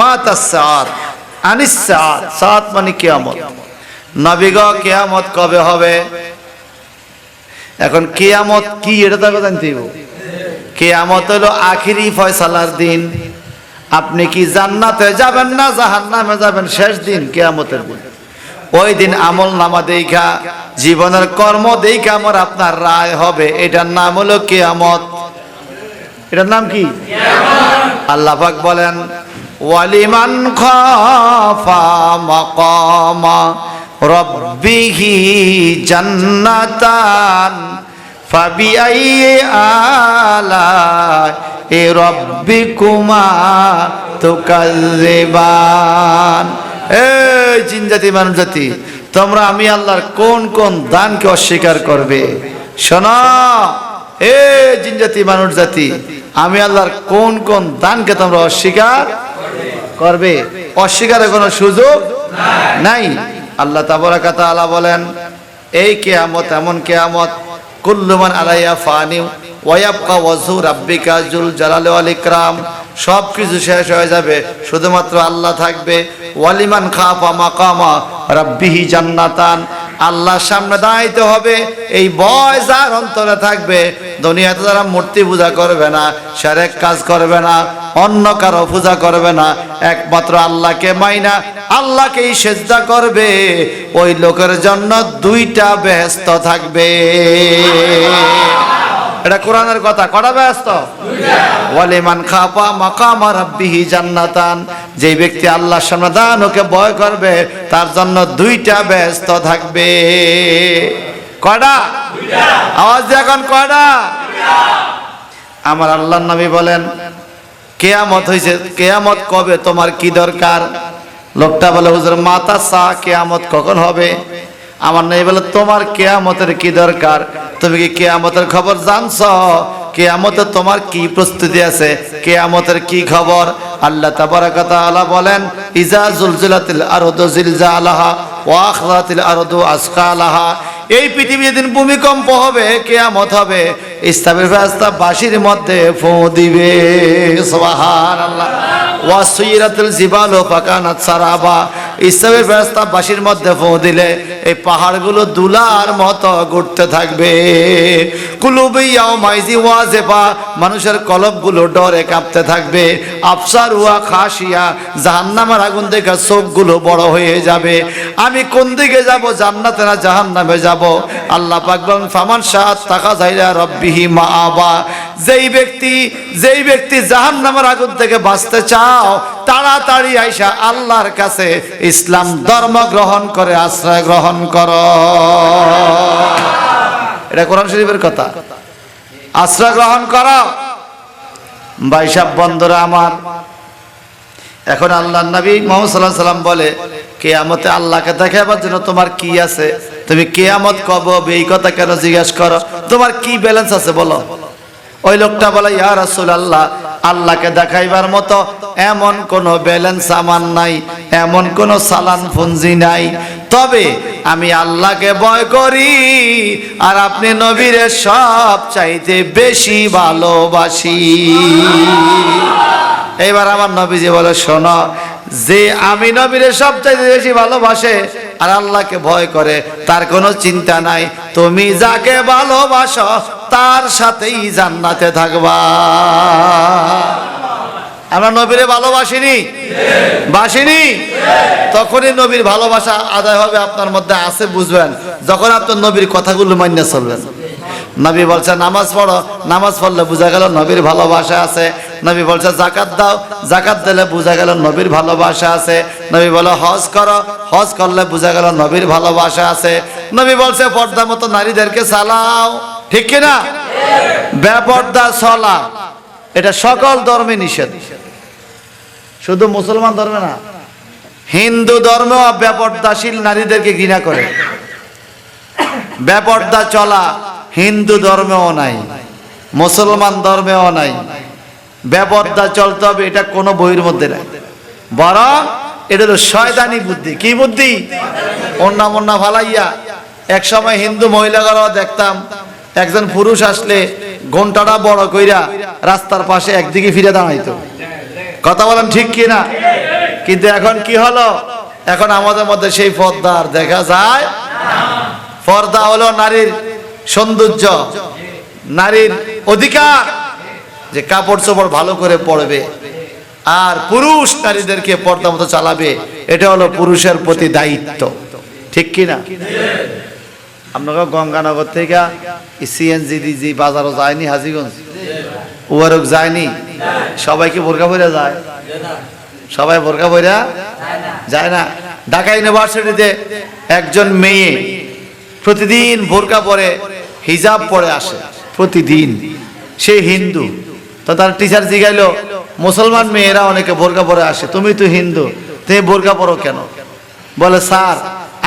মাতা সাআত আনিস সাআত, সাআত মানে কিয়ামত। নবী গো কিয়ামত কবে হবে? এখন কিয়ামত কি এটা তো জানতে হবে। কিয়ামত হলো আখিরি ফয়সালার দিন। আপনি কি জান্নাতে যাবেন না জাহান্নামে যাবেন, শেষ দিন কিয়ামতের দিন। ওই দিন আমল নামা দেখা, জীবনের কর্ম দেখা আমার আপনার রায় হবে। এটার নাম হলো কিয়ামত। এটার নাম কি? আল্লাহ পাক বলেন ওয়ালিমান খাফা মাকামা রাব্বিহি জান্নাতান ফাবিআইয়ি আলাই রাব্বিকুমা তুকাজ্জিবান। এই জিন জাতি মানব জাতি, তোমরা আমি আল্লাহর কোন কোন দানকে অস্বীকার করবে? শোনো এ জিন জাতি মানুষ জাতি, আমি আল্লাহর কোন কোন দানকে তোমরা অস্বীকার করবে? অস্বীকারের কোনো সুযোগ নাই। আল্লাহ তাবারাকা তাআলা বলেন এই কিয়ামত এমন কিয়ামত কুল্লু মান আলাইহা ফানি ওয়া ইয়াবকা ওয়াজহু রাব্বিকা যুল জালালি ওয়াল ইকরাম, সব কিছু শেষ হয়ে যাবে, শুধুমাত্র আল্লাহ থাকবে। ওয়ালিমান খাফা মাকামা রাব্বিহি জান্নাতান, আল্লাহর সামনে দাঁড়াইতে হবে, এই ভয় যার অন্তরে থাকবে, দুনিয়াতে যারা মূর্তি পূজা করবে না, শিরক কাজ করবে না, অন্য কারো পূজা করবে না, একমাত্র আল্লাহকে মাইনা আল্লাহকেই সিজদা করবে, ওই লোকের জন্য দুইটা বেহেশত থাকবে। এটা কোরআনের কথা। কটা বেহেশত? ওয়ালিমান খাফা মাকামা রাব্বিহি জান্নাতান, যে ব্যক্তি আল্লাহর সামনে দাঁড়ানো ওকে ভয় করবে তার জন্য দুইটা বেহেশত থাকবে। কয়টা? আওয়াজ দিয়ে এখন কয়টা? আমার আল্লাহর নবী বলেন কিয়ামত হইছে, কিয়ামত কবে, তোমার কি দরকার? লোকটা বলে হুজুর মাতা সা, কিয়ামত কখন হবে? আমার নবী বলে তোমার কিয়ামতের কি দরকার? তুমি কি কিয়ামতের খবর জানছো? কিয়ামতে তোমার কি প্রস্তুতি আছে? কিয়ামতের কি খবর? আল্লাহ তাবারাকা তাআলা বলেন ইজা জুলজিলাতিল আরদু জিলজালাহা ওয়া আখরাতিল আরদু আসকালাহা, এই পৃথিবীর দিন ভূমিকম্প হবে, কিয়ামত হবে, ইসলামের ফেরেশতা বাঁশির মধ্যে ফু দিবে। সুবহানাল্লাহ। ওয়া সুইরাতিল জিবালু ফাকানাত সারাবা, ইসলামের ফেরেশতা বাঁশির মধ্যে ফু দিলে এই পাহাড়গুলো দুলার মতো ঘুরতে থাকবে। কুলুবি ইয়াউমাইজি ওয়াজিফা, মানুষের কলবগুলো ডরে কাঁপতে থাকবে। আফসার ওয়া খাশিয়া, জাহান্নামের আগুন দেখে চোখগুলো বড় হয়ে যাবে। আমি কোন দিকে যাব, জান্নাতে না জাহান্নামে যাব? আল্লাহ পাক বলেন ফামান শাআত তাখাযা ইলা রাব্বিহি মাআবা, যেই ব্যক্তি জাহান্নামের আগুন থেকে বাঁচতে চাও তাড়াতাড়ি আইসা আল্লাহর কাছে ইসলাম ধর্ম গ্রহণ করে আশ্রয় গ্রহণ করো। এটা কোরআন শরীফের কথা। আশ্রয় গ্রহণ করো। ভাই সাহেব বন্ধুরা আমার, এখন আল্লাহর নবী মুহাম্মদ সাল্লাল্লাহু আলাইহি সাল্লাম বলে কিয়ামতে আল্লাহকে দেখাবার জন্য তোমার কি আছে? তুমি কিয়ামত কবে হবে এই কথা কেন জিজ্ঞাসা করো? তোমার কি ব্যালেন্স আছে বলো? ওই লোকটা বলে ইয়া রাসূলুল্লাহ, আল্লাহকে দেখাইবার মতো এমন কোন ব্যালেন্স আমার নাই, এমন কোন সালান পুঞ্জি নাই, তবে আমি আল্লাহকে ভয় করি আর আপনি নবীরে সব চাইতে বেশি ভালোবাসি। এইবার আমার নবীজি বলে শোনো, যে আমি নবীরে সবচাইতে বেশি ভালোবাসে আর আল্লাহকে ভয় করে তার কোনো চিন্তা নাই, তুমি যাকে ভালোবাসো তার সাথেই জান্নাতে থাকবা। আমরা নবীরে ভালোবাসিনি? বাসিনি? তখনই নবীর ভালোবাসা আদায় হবে আপনার মধ্যে, আছে বুঝবেন যখন আপনার নবীর কথাগুলো মান্য চলবেন। নবী বলছে নামাজ পড়ো, নামাজ পড়লে বোঝা গেল নবীর ভালোবাসা আছে। নবী বলছে জাকাত দাও, জাকাত দিলে বোঝা গেল নবীর ভালোবাসা আছে। নবী বলে হজ করো, হজ করলে বোঝা গেল নবীর ভালোবাসা আছে। নবী বলছে পর্দা মতো নারীদেরকে চালাও, ঠিক কিনা? বেপর্দা চলা এটা সকল ধর্মে নিষেধ, শুধু মুসলমান ধর্মে না, হিন্দু ধর্ম বেপর্দাশীল নারীদেরকে ঘৃণা করে। বেপর্দা চলা হিন্দু ধর্মেও নাই, মুসলমান ধর্মেও নাই। বেপর্দা চলতে হবে এটা কোনো বইয়ের মধ্যে নাই, বরং এটা হলো শয়তানি বুদ্ধি। কি বুদ্ধি? অন্না মন্না ফালাইয়া। এক সময় হিন্দু মহিলারাও দেখতাম একজন পুরুষ আসলে ঘন্টাটা বড় কইরা রাস্তার পাশে একদিকে ফিরে দাঁড়াইতো। কথা বলেন ঠিক কি না? কিন্তু এখন কি হলো? এখন আমাদের মধ্যে সেই পর্দা আর দেখা যায় না। পর্দা হলো নারীর সৌন্দর্য, নারীর অধিকার, যে কাপড় চোপড় ভালো করে পরবে আর পুরুষ নারীদেরকে পর্দা মতো চালাবে, এটা হলো পুরুষের প্রতি দায়িত্ব, ঠিক কি না? আপনাকে গঙ্গানগর থেকে সিএনজি বাজারও যায়নি হাজীগঞ্জ, ওয়ারক যায়নি? সবাই কি বোরকা পরে যায়? সবাই বোরকা পরে যায় না। ঢাকা ইউনিভার্সিটিতে একজন মেয়ে প্রতিদিন বোরকা পরে হিজাব পরে আসে, প্রতিদিন। সে হিন্দু। তো তার টিচার জিগাইলো, মুসলমান মেয়েরা অনেকে বোরকা পরে আসে, তুমি তো হিন্দু, তুমি বোরকা পরো কেন? বলে, স্যার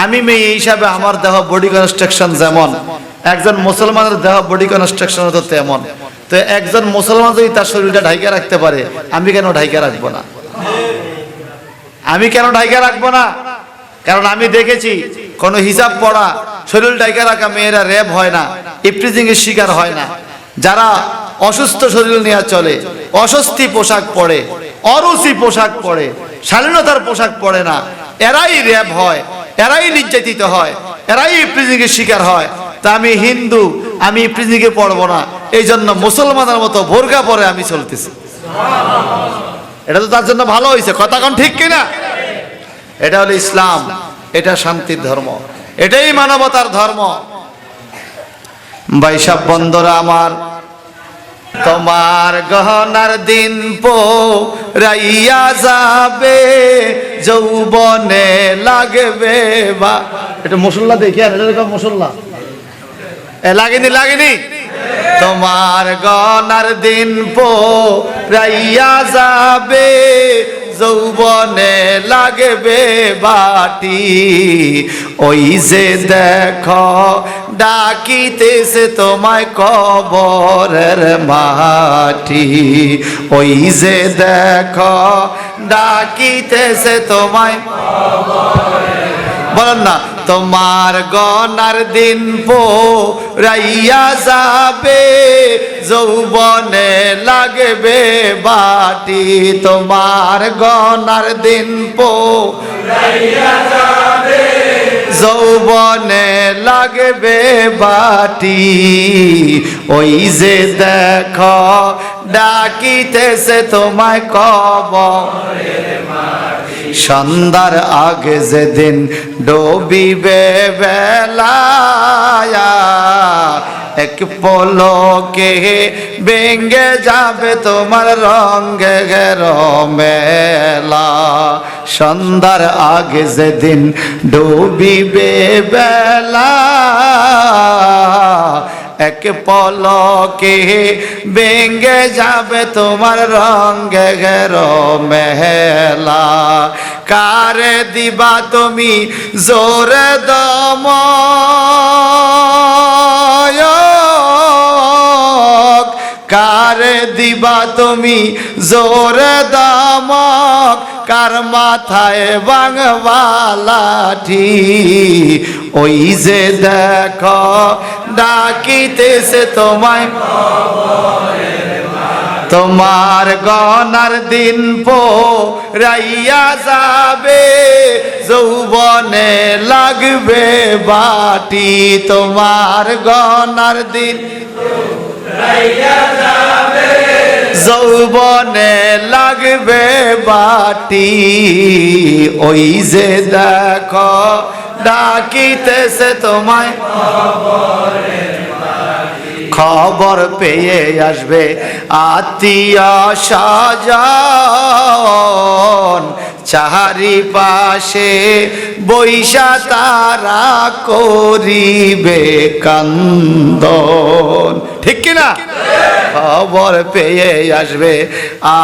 আমি মেয়ে হিসাবে আমার দেহ বডি কনস্ট্রাকশন যেমন, একজন মুসলমানের দেহ বডি কনস্ট্রাকশন তো তেমন। তো একজন মুসলমান যদি তার শরীরটা ঢাইকা রাখতে পারে, আমি কেন ঢাইকা রাখবো না? আমি কেন ঢাইকা রাখবো না? কারণ আমি দেখেছি কোন হিজাব পড়া শরীর ঢাইকা রাখা মেয়েরা রেপ হয় না, ইফটিজিং এর শিকার হয় না। যারা অসুস্থ শরীর নিয়ে চলে, অস্বস্তি পোশাক পরে, অরুচি পোশাক পরে, শালীনতার পোশাক পরে না, এরাই রেপ হয়, এরাই নির্যাতিত হয়, এরাই ইফটিজিং এর শিকার হয়। তা আমি হিন্দু, আমি ইফটিজিং এ পড়বো না, এই জন্য মুসলমানের মতো বোরকা পরে আমি চলতেছি। এটা তো তার জন্য ভালো হয়েছে, কথা কোন ঠিক কিনা? এটা হলো ইসলাম, এটা শান্তির ধর্ম, এটাই মানবতার ধর্ম। ভাইসাব বন্ধুরা আমার, তোমার গহনার দিন পোরাইয়া যাবে, যৌবনে লাগবে বা এটা মুসল্লা দেখি আর এরকম মুসল্লা লাগেনি, লাগেনি। তোমার গহনার দিন পোরাইয়া যাবে, যৌবনে লাগবে বাটি, ওই যে দেখো ডাকিতেছে তোমায় কবরের মাটি, ওই যে দেখো ডাকিতেছে তোমায়। বলেন না, তোমার গনার দিন পোরাইয়া যাবে, যৌবনে লাগবে বাটি, তোমার গনার দিন পোরাইয়া যাবে, যৌবনে লাগবে বাটি, ওই যে দেখো ডাকিতেছে তোমায় কবরের মাটি। সন্ধ্যার আগে যেদিন ডুবিবে বেলা, এক পলকে ভেঙে যাবে তোমার রঙে মেলা। সন্ধ্যার আগে যেদিন ডুবিবে বেলা, এক পলকে ভেঙে যাবে তোমার রঙে মেলা। কারে দিবা তুমি জোরে দম, কারে দিবা তুমি জোরে দামক, কার মাথায় বাংবা লাঠি, ওই যে দেখো ডাকিতেছে তোমায় তোমার গনার দিন পোরাইয়া যাবে, যৌবনে লাগবে বাটি, তোমার গনার দিন যৌবনে লাগবে বাটি, ওই যে দেখো ডাকিতেছে তোমায়। খবর পেয়ে আসবে আত্মীয় স্বজন, চারিপাশে বৈশা তারা করিবে কান্দন, ঠিক কিনা? খবর পেয়ে আসবে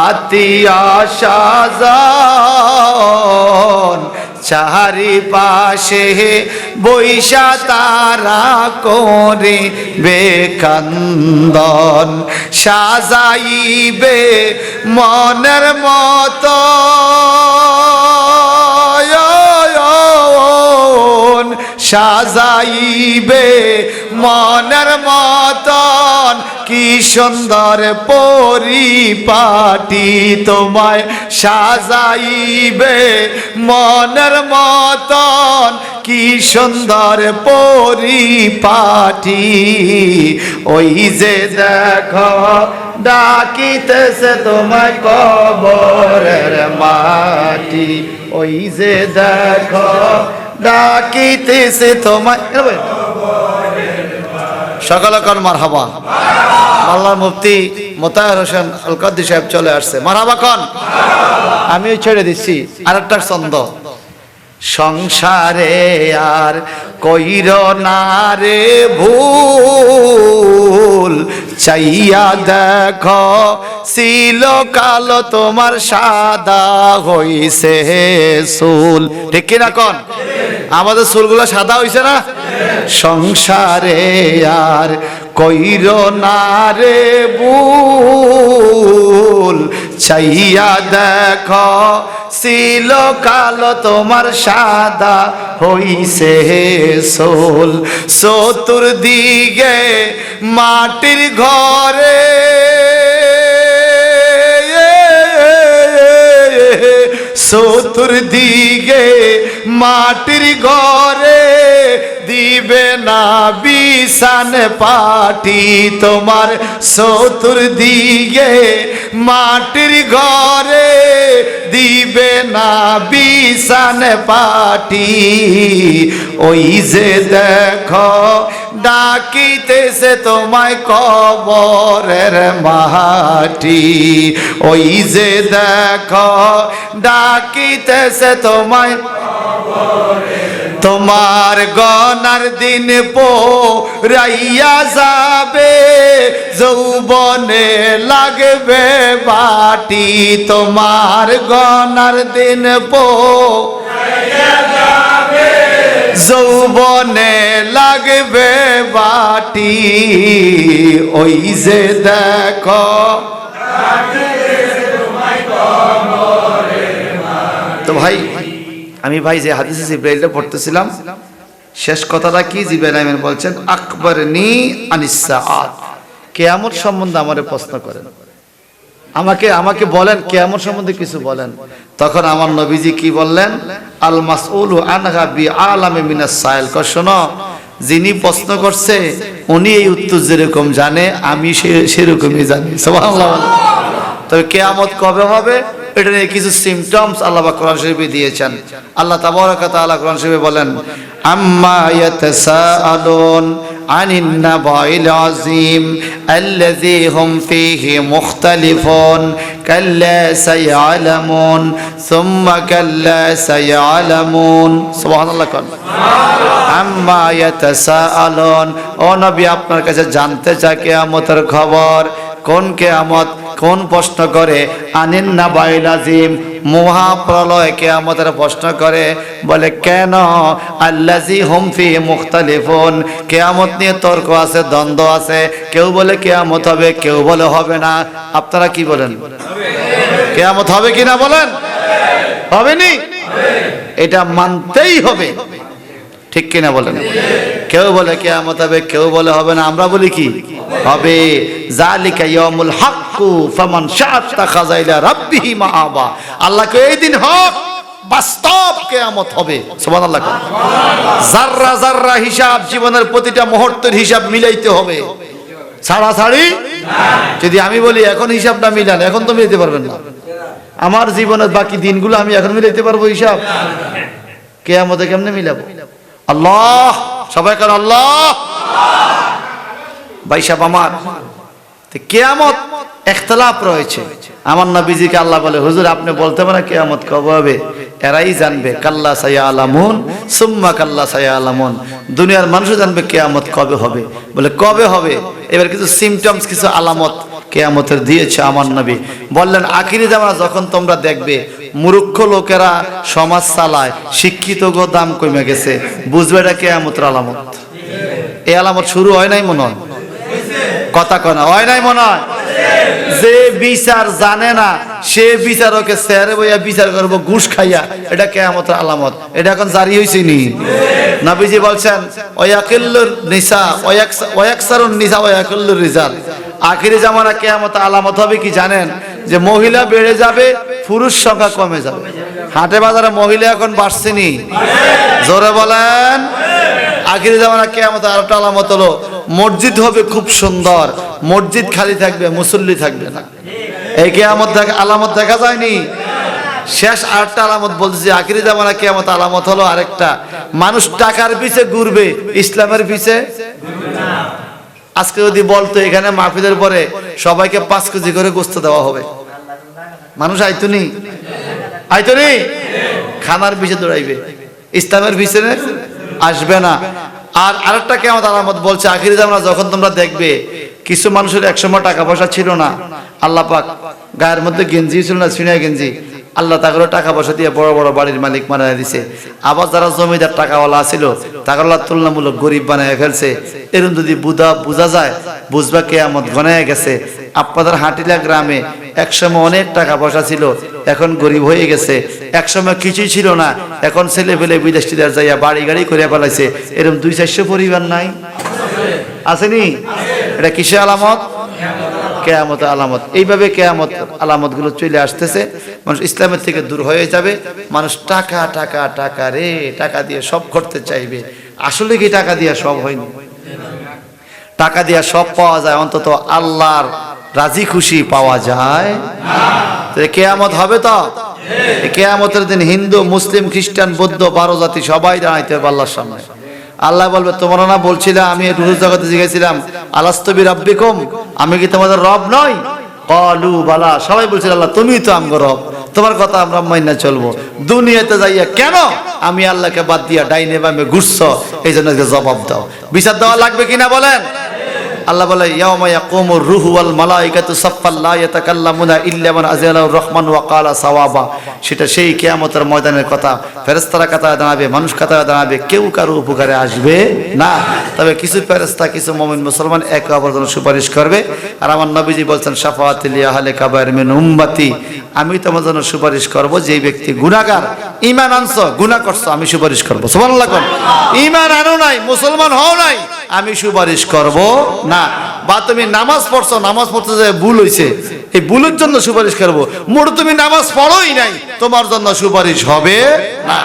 আত্মীয় স্বজন, চারিপাশে বৈশা তারা করিবে কান্দন, সাজাইবে মনের মতো সাজাইবে মনের মতন, কি সুন্দর পরিপাটি, তোমায় সাজাইবে মনের মতন, কি সুন্দর পরিপাটি, ওই যে দেখো ডাকিতেছে তোমায় কবরের মাটি, ওই যে দেখো ডাকিতেছে তোমায়। সকলে কর মারহাবা। আল্লাহর মুফতি মোতাহার হোসেন আল কাদরি সাহেব চলে আসছে, মারহাবা কোন। আমিও ছেড়ে দিচ্ছি আরেকটা ছন্দ। সংসারে আর কইর না রে ভুল, চাইয়া দেখো ছিল কালো তোমার সাদা হইছে চুল। ঠিক কিনা কোন? আমাদের চুলগুলো সাদা হইছে না? সংসারে আর কইর না রে ভুল, চাইয়া দেখো ছিল কালো তোমার সাদা হইছে চুল। চতুর্দিকে মাটির ঘরে চতুর্দিকে মাটির ঘরে দিবে না বিছান পাটি তোমার। চতুর্দিকে মাটির ঘরে দিবে না বিছান পাটি। ওই যে দেখো ডাকিতেছে তোমায় কবরের মাটি। ওই যে দেখো ডাকিতেছে তোমায়, তোমার গনার দিন পোরাইয়া যাবে, যৌবনে লাগবে বাটি। তোমার গনার দিন পোরাইয়া যাবে, যৌবনে লাগবে বাটি। ওই যে দেখো তো ভাই, আমি ভাই যে হাদিসে জিবরাইলটা পড়তেছিলাম, শেষ কথাটা কি? জিবরাইল আমিন বলছেন আকবরনি আনিস সাআত, কিয়ামত সম্বন্ধে আমারে প্রশ্ন করেন, আমাকে বলেন কিয়ামত সম্বন্ধে কিছু বলেন। তখন আমার নবীজি কি বললেন? আল মাসউলু আনহা বিআলামি মিনাস সাইল। শোনো, যিনি প্রশ্ন করছে উনি এই উত্তর যেরকম জানে আমি সেরকমই জানি। সুবহানাল্লাহ। তবে কিয়ামত কবে হবে এটা নিয়ে কিছু সিমটমস আল্লাহ পাক কোরআন শরীফে দিয়েছেন। আল্লাহ তাবারাক ওয়া তাআলা কোরআন শরীফে বলেন আম্মা ইয়াতাসাআলুন আনিন নাবাইল আযীম আল্লাযী হুম ফীহি মুখতালিফুন কাল্লা সায়ালামুন সুম্মা কাল্লা সায়ালামুন। সুবহানাল্লাহ। আম্মা ইয়াতাসাআলুন, ও নবী আপনার কাছে জানতে চায় কিয়ামতের খবর। কোন কিয়ামত? কোন প্রশ্ন করে? আনিন নাবাইল আযীম, মহাপ্রলয় কিয়ামতের প্রশ্ন করে। বলে কেন? আল্লাযী হুম ফীহি মুখতালিফুন, কিয়ামত নিয়ে তর্ক আছে, দ্বন্দ্ব আছে। কেউ বলে কিয়ামত হবে, কেউ বলে হবে না। আপনারা কি বলেন? কিয়ামত হবে কিনা বলেন? হবে নি? এটা মানতেই হবে, ঠিক কিনা বলেন? কেউ বলে কিয়ামত হবে, কেউ বলে হবে না। আমরা বলি কি হবে? যালিকা ইয়াউমুল হাক্কু ফামান শাআত্তাখাযা ইলা রাব্বিহি মাআবা। আল্লাহকে এই দিন হক, বাস্তব কিয়ামত হবে। সুবহানাল্লাহ। যাররা যাররা হিসাব, জীবনের প্রতিটা মুহূর্তের হিসাব মিলাইতে হবে, ছাড়াছাড়ি নাই। যদি আমি বলি এখন হিসাবটা মিলান, এখন তো মিলাইতে পারবেন না। আমার জীবনের বাকি দিনগুলো আমি এখন মিলাইতে পারবো হিসাব? কিয়ামতে কেমনে মিলাবো? আল্লাহ, সবাই কারণ আল্লাহ। ভাই সাহেব আমার, কিয়ামত ইখতিলাফ রয়েছে। আমার নবীজিকে আল্লাহ বলে হুজুর আপনি বলতে পারেন কিয়ামত কবে হবে? এরাই জানবে, কাল্লা সায়ালামুন সুম্মা কাল্লা সায়ালামুন। দুনিয়ার মানুষও জানবে কিয়ামত কবে হবে। বলে কবে হবে? এবার কিছু সিমটমস, কিছু আলামত কিয়ামতের দিয়েছে আমার নবী। বললেন আখিরি জামানা যখন তোমরা দেখবে মূর্খ লোকেরা সমাজ চালায়, শিক্ষিত গো দাম কমে গেছে, বুঝবে এটা কিয়ামতের আলামত। এই আলামত শুরু হয় নাই মনে হয়? কথা কনা হয় নাই মনে হয়? যে বিচার জানে না সে বিচারকে স্যারে বইয়া বিচার করবো ঘুষ খাইয়া, এটা কিয়ামতের আলামত। এটা এখন জারি হইছে নি? নবীজি বলছেন ওয়াকিল্লুর নিসা ওয়াকসারুন নিসা ওয়াকিল্লুর রিজাল। আখিরি জামানা কিয়ামতের আলামত হবে কি জানেন? যে মহিলা বেড়ে যাবে, পুরুষ সংখ্যা কমে যাবে। হাটে বাজারে মহিলা এখন বাড়ছে নি? জোরে বলেন। আখিরি জামানা কিয়ামতের আরেকটা আলামত হলো মসজিদ হবে খুব সুন্দর, মসজিদ খালি থাকবে, মুসল্লি থাকবে না। এই কিয়ামত আলামত দেখা যায়নি? শেষ আরেকটা আলামত বলতেছি, আখিরি জামানা কিয়ামত আলামত হলো আরেকটা, মানুষ টাকার পিছে ঘুরবে, ইসলামের পিছে। আজকে যদি বলতো এখানে মাহফিলের পরে সবাইকে 5 কেজি করে গোস্ত দেওয়া হবে, মানুষ আইতুনি খানার পিছে দৌড়াইবে, ইসলামের পিছনে আসবে না। আর আরেকটা কিয়ামত আলামত বলছে আখিরি জামানা যখন তোমরা দেখবে কিছু মানুষের একসময় টাকা পয়সা ছিল না, আল্লাহ পাক গায়ের মধ্যে গেঞ্জি ছিল না, সিনিয়া গেঞ্জি, আল্লাহ তাগুলো টাকা পয়সা দিয়ে বড় বড় বাড়ির মালিক বানায় দিছে। আবার যারা জমিদার টাকাওয়ালা ছিল তাকে আল্লাহ তুলনামূলক গরিব বানায় ফেলছে। এরকম যদি বোঝা যায় বুঝবা কিয়ামত ঘনায় গেছে। আপনাদের হাটিলা গ্রামে একসময় অনেক টাকা পয়সা ছিল, এখন গরিব হয়ে গেছে। একসময় কিছুই ছিল না, এখন ছেলে পেলে বিদেশ টিদেশ যাইয়া বাড়ি গাড়ি করে ফেলাইছে। এরকম 200-400 পরিবার নাই, আসেনি? এটা কিসের আলামত? কিয়ামতের আলামত। এইভাবে কিয়ামত আলামত গুলো চলে আসতেছে। মানুষ ইসলামের থেকে দূর হয়ে যাবে। মানুষ টাকা টাকা টাকা রে টাকা দিয়ে সব করতে চাইবে। আসলে কি টাকা দিয়ে সব হয়নি? টাকা দিয়ে সব পাওয়া যায়, অন্তত আল্লাহর রাজি খুশি পাওয়া যায় না। কিয়ামত হবে তো, কিয়ামতের দিন হিন্দু মুসলিম খ্রিস্টান বৌদ্ধ 12 জাতি সবাই দাঁড়াইতে হবে আল্লাহর সামনে। আল্লাহ বলবে তোমরা না বলছিলাম, আমি রুহুল জগতে জিজ্ঞাসিলাম আলাস্তু বিরাব্বিকুম, আমি কি তোমাদের রব নই? ক্বালু বালা, সবাই বলছিল আল্লাহ তুমিই তো আমগো রব, তোমার কথা আমরা মাইনা চলবো। দুনিয়াতে যাইয়া কেন আমি আল্লাহকে বাদ দিয়া ডাইনে বামে ঘুরছো, এই জন্য জবাব দাও। বিচার দেওয়া লাগবে কিনা বলেন? আল্লাহ বলে ইয়াউমা ইয়াকুমুর রূহু ওয়াল মালাইকাতু সাফফান লা ইয়াতাকাল্লামুনা ইল্লা মান আযানাহুর রহমান ওয়া ক্বালা সাওয়াবা। সেটা সেই কিয়ামতের ময়দানের কথা। ফেরেশতারা কাতারে দাঁড়াবে, মানুষ কাতারে দাঁড়াবে, কেউ কারো উপকারে আসবে না। তবে কিছু ফেরেশতা কিছু মুমিন মুসলমান একে অপরের জন্য সুপারিশ করবে। আর আমার নবীজি বলছেন শাফাআতুল আহলি কাবায়ের মিন উম্মতি, আমি তোমার জন্য সুপারিশ করব। যেই ব্যক্তি গুনাহগার, ঈমান আনছো গুনাহ করছো, আমি সুপারিশ করব। সুবহানাল্লাহ। ঈমান আনো নাই, মুসলমান হও নাই, আমি সুপারিশ করব না। বা তুমি নামাজ পড়ছো, নামাজ পড়তে যে ভুল হইছে, এই ভুলের জন্য সুপারিশ করব। মোর তুমি নামাজ পড়োই নাই, তোমার জন্য সুপারিশ হবে না।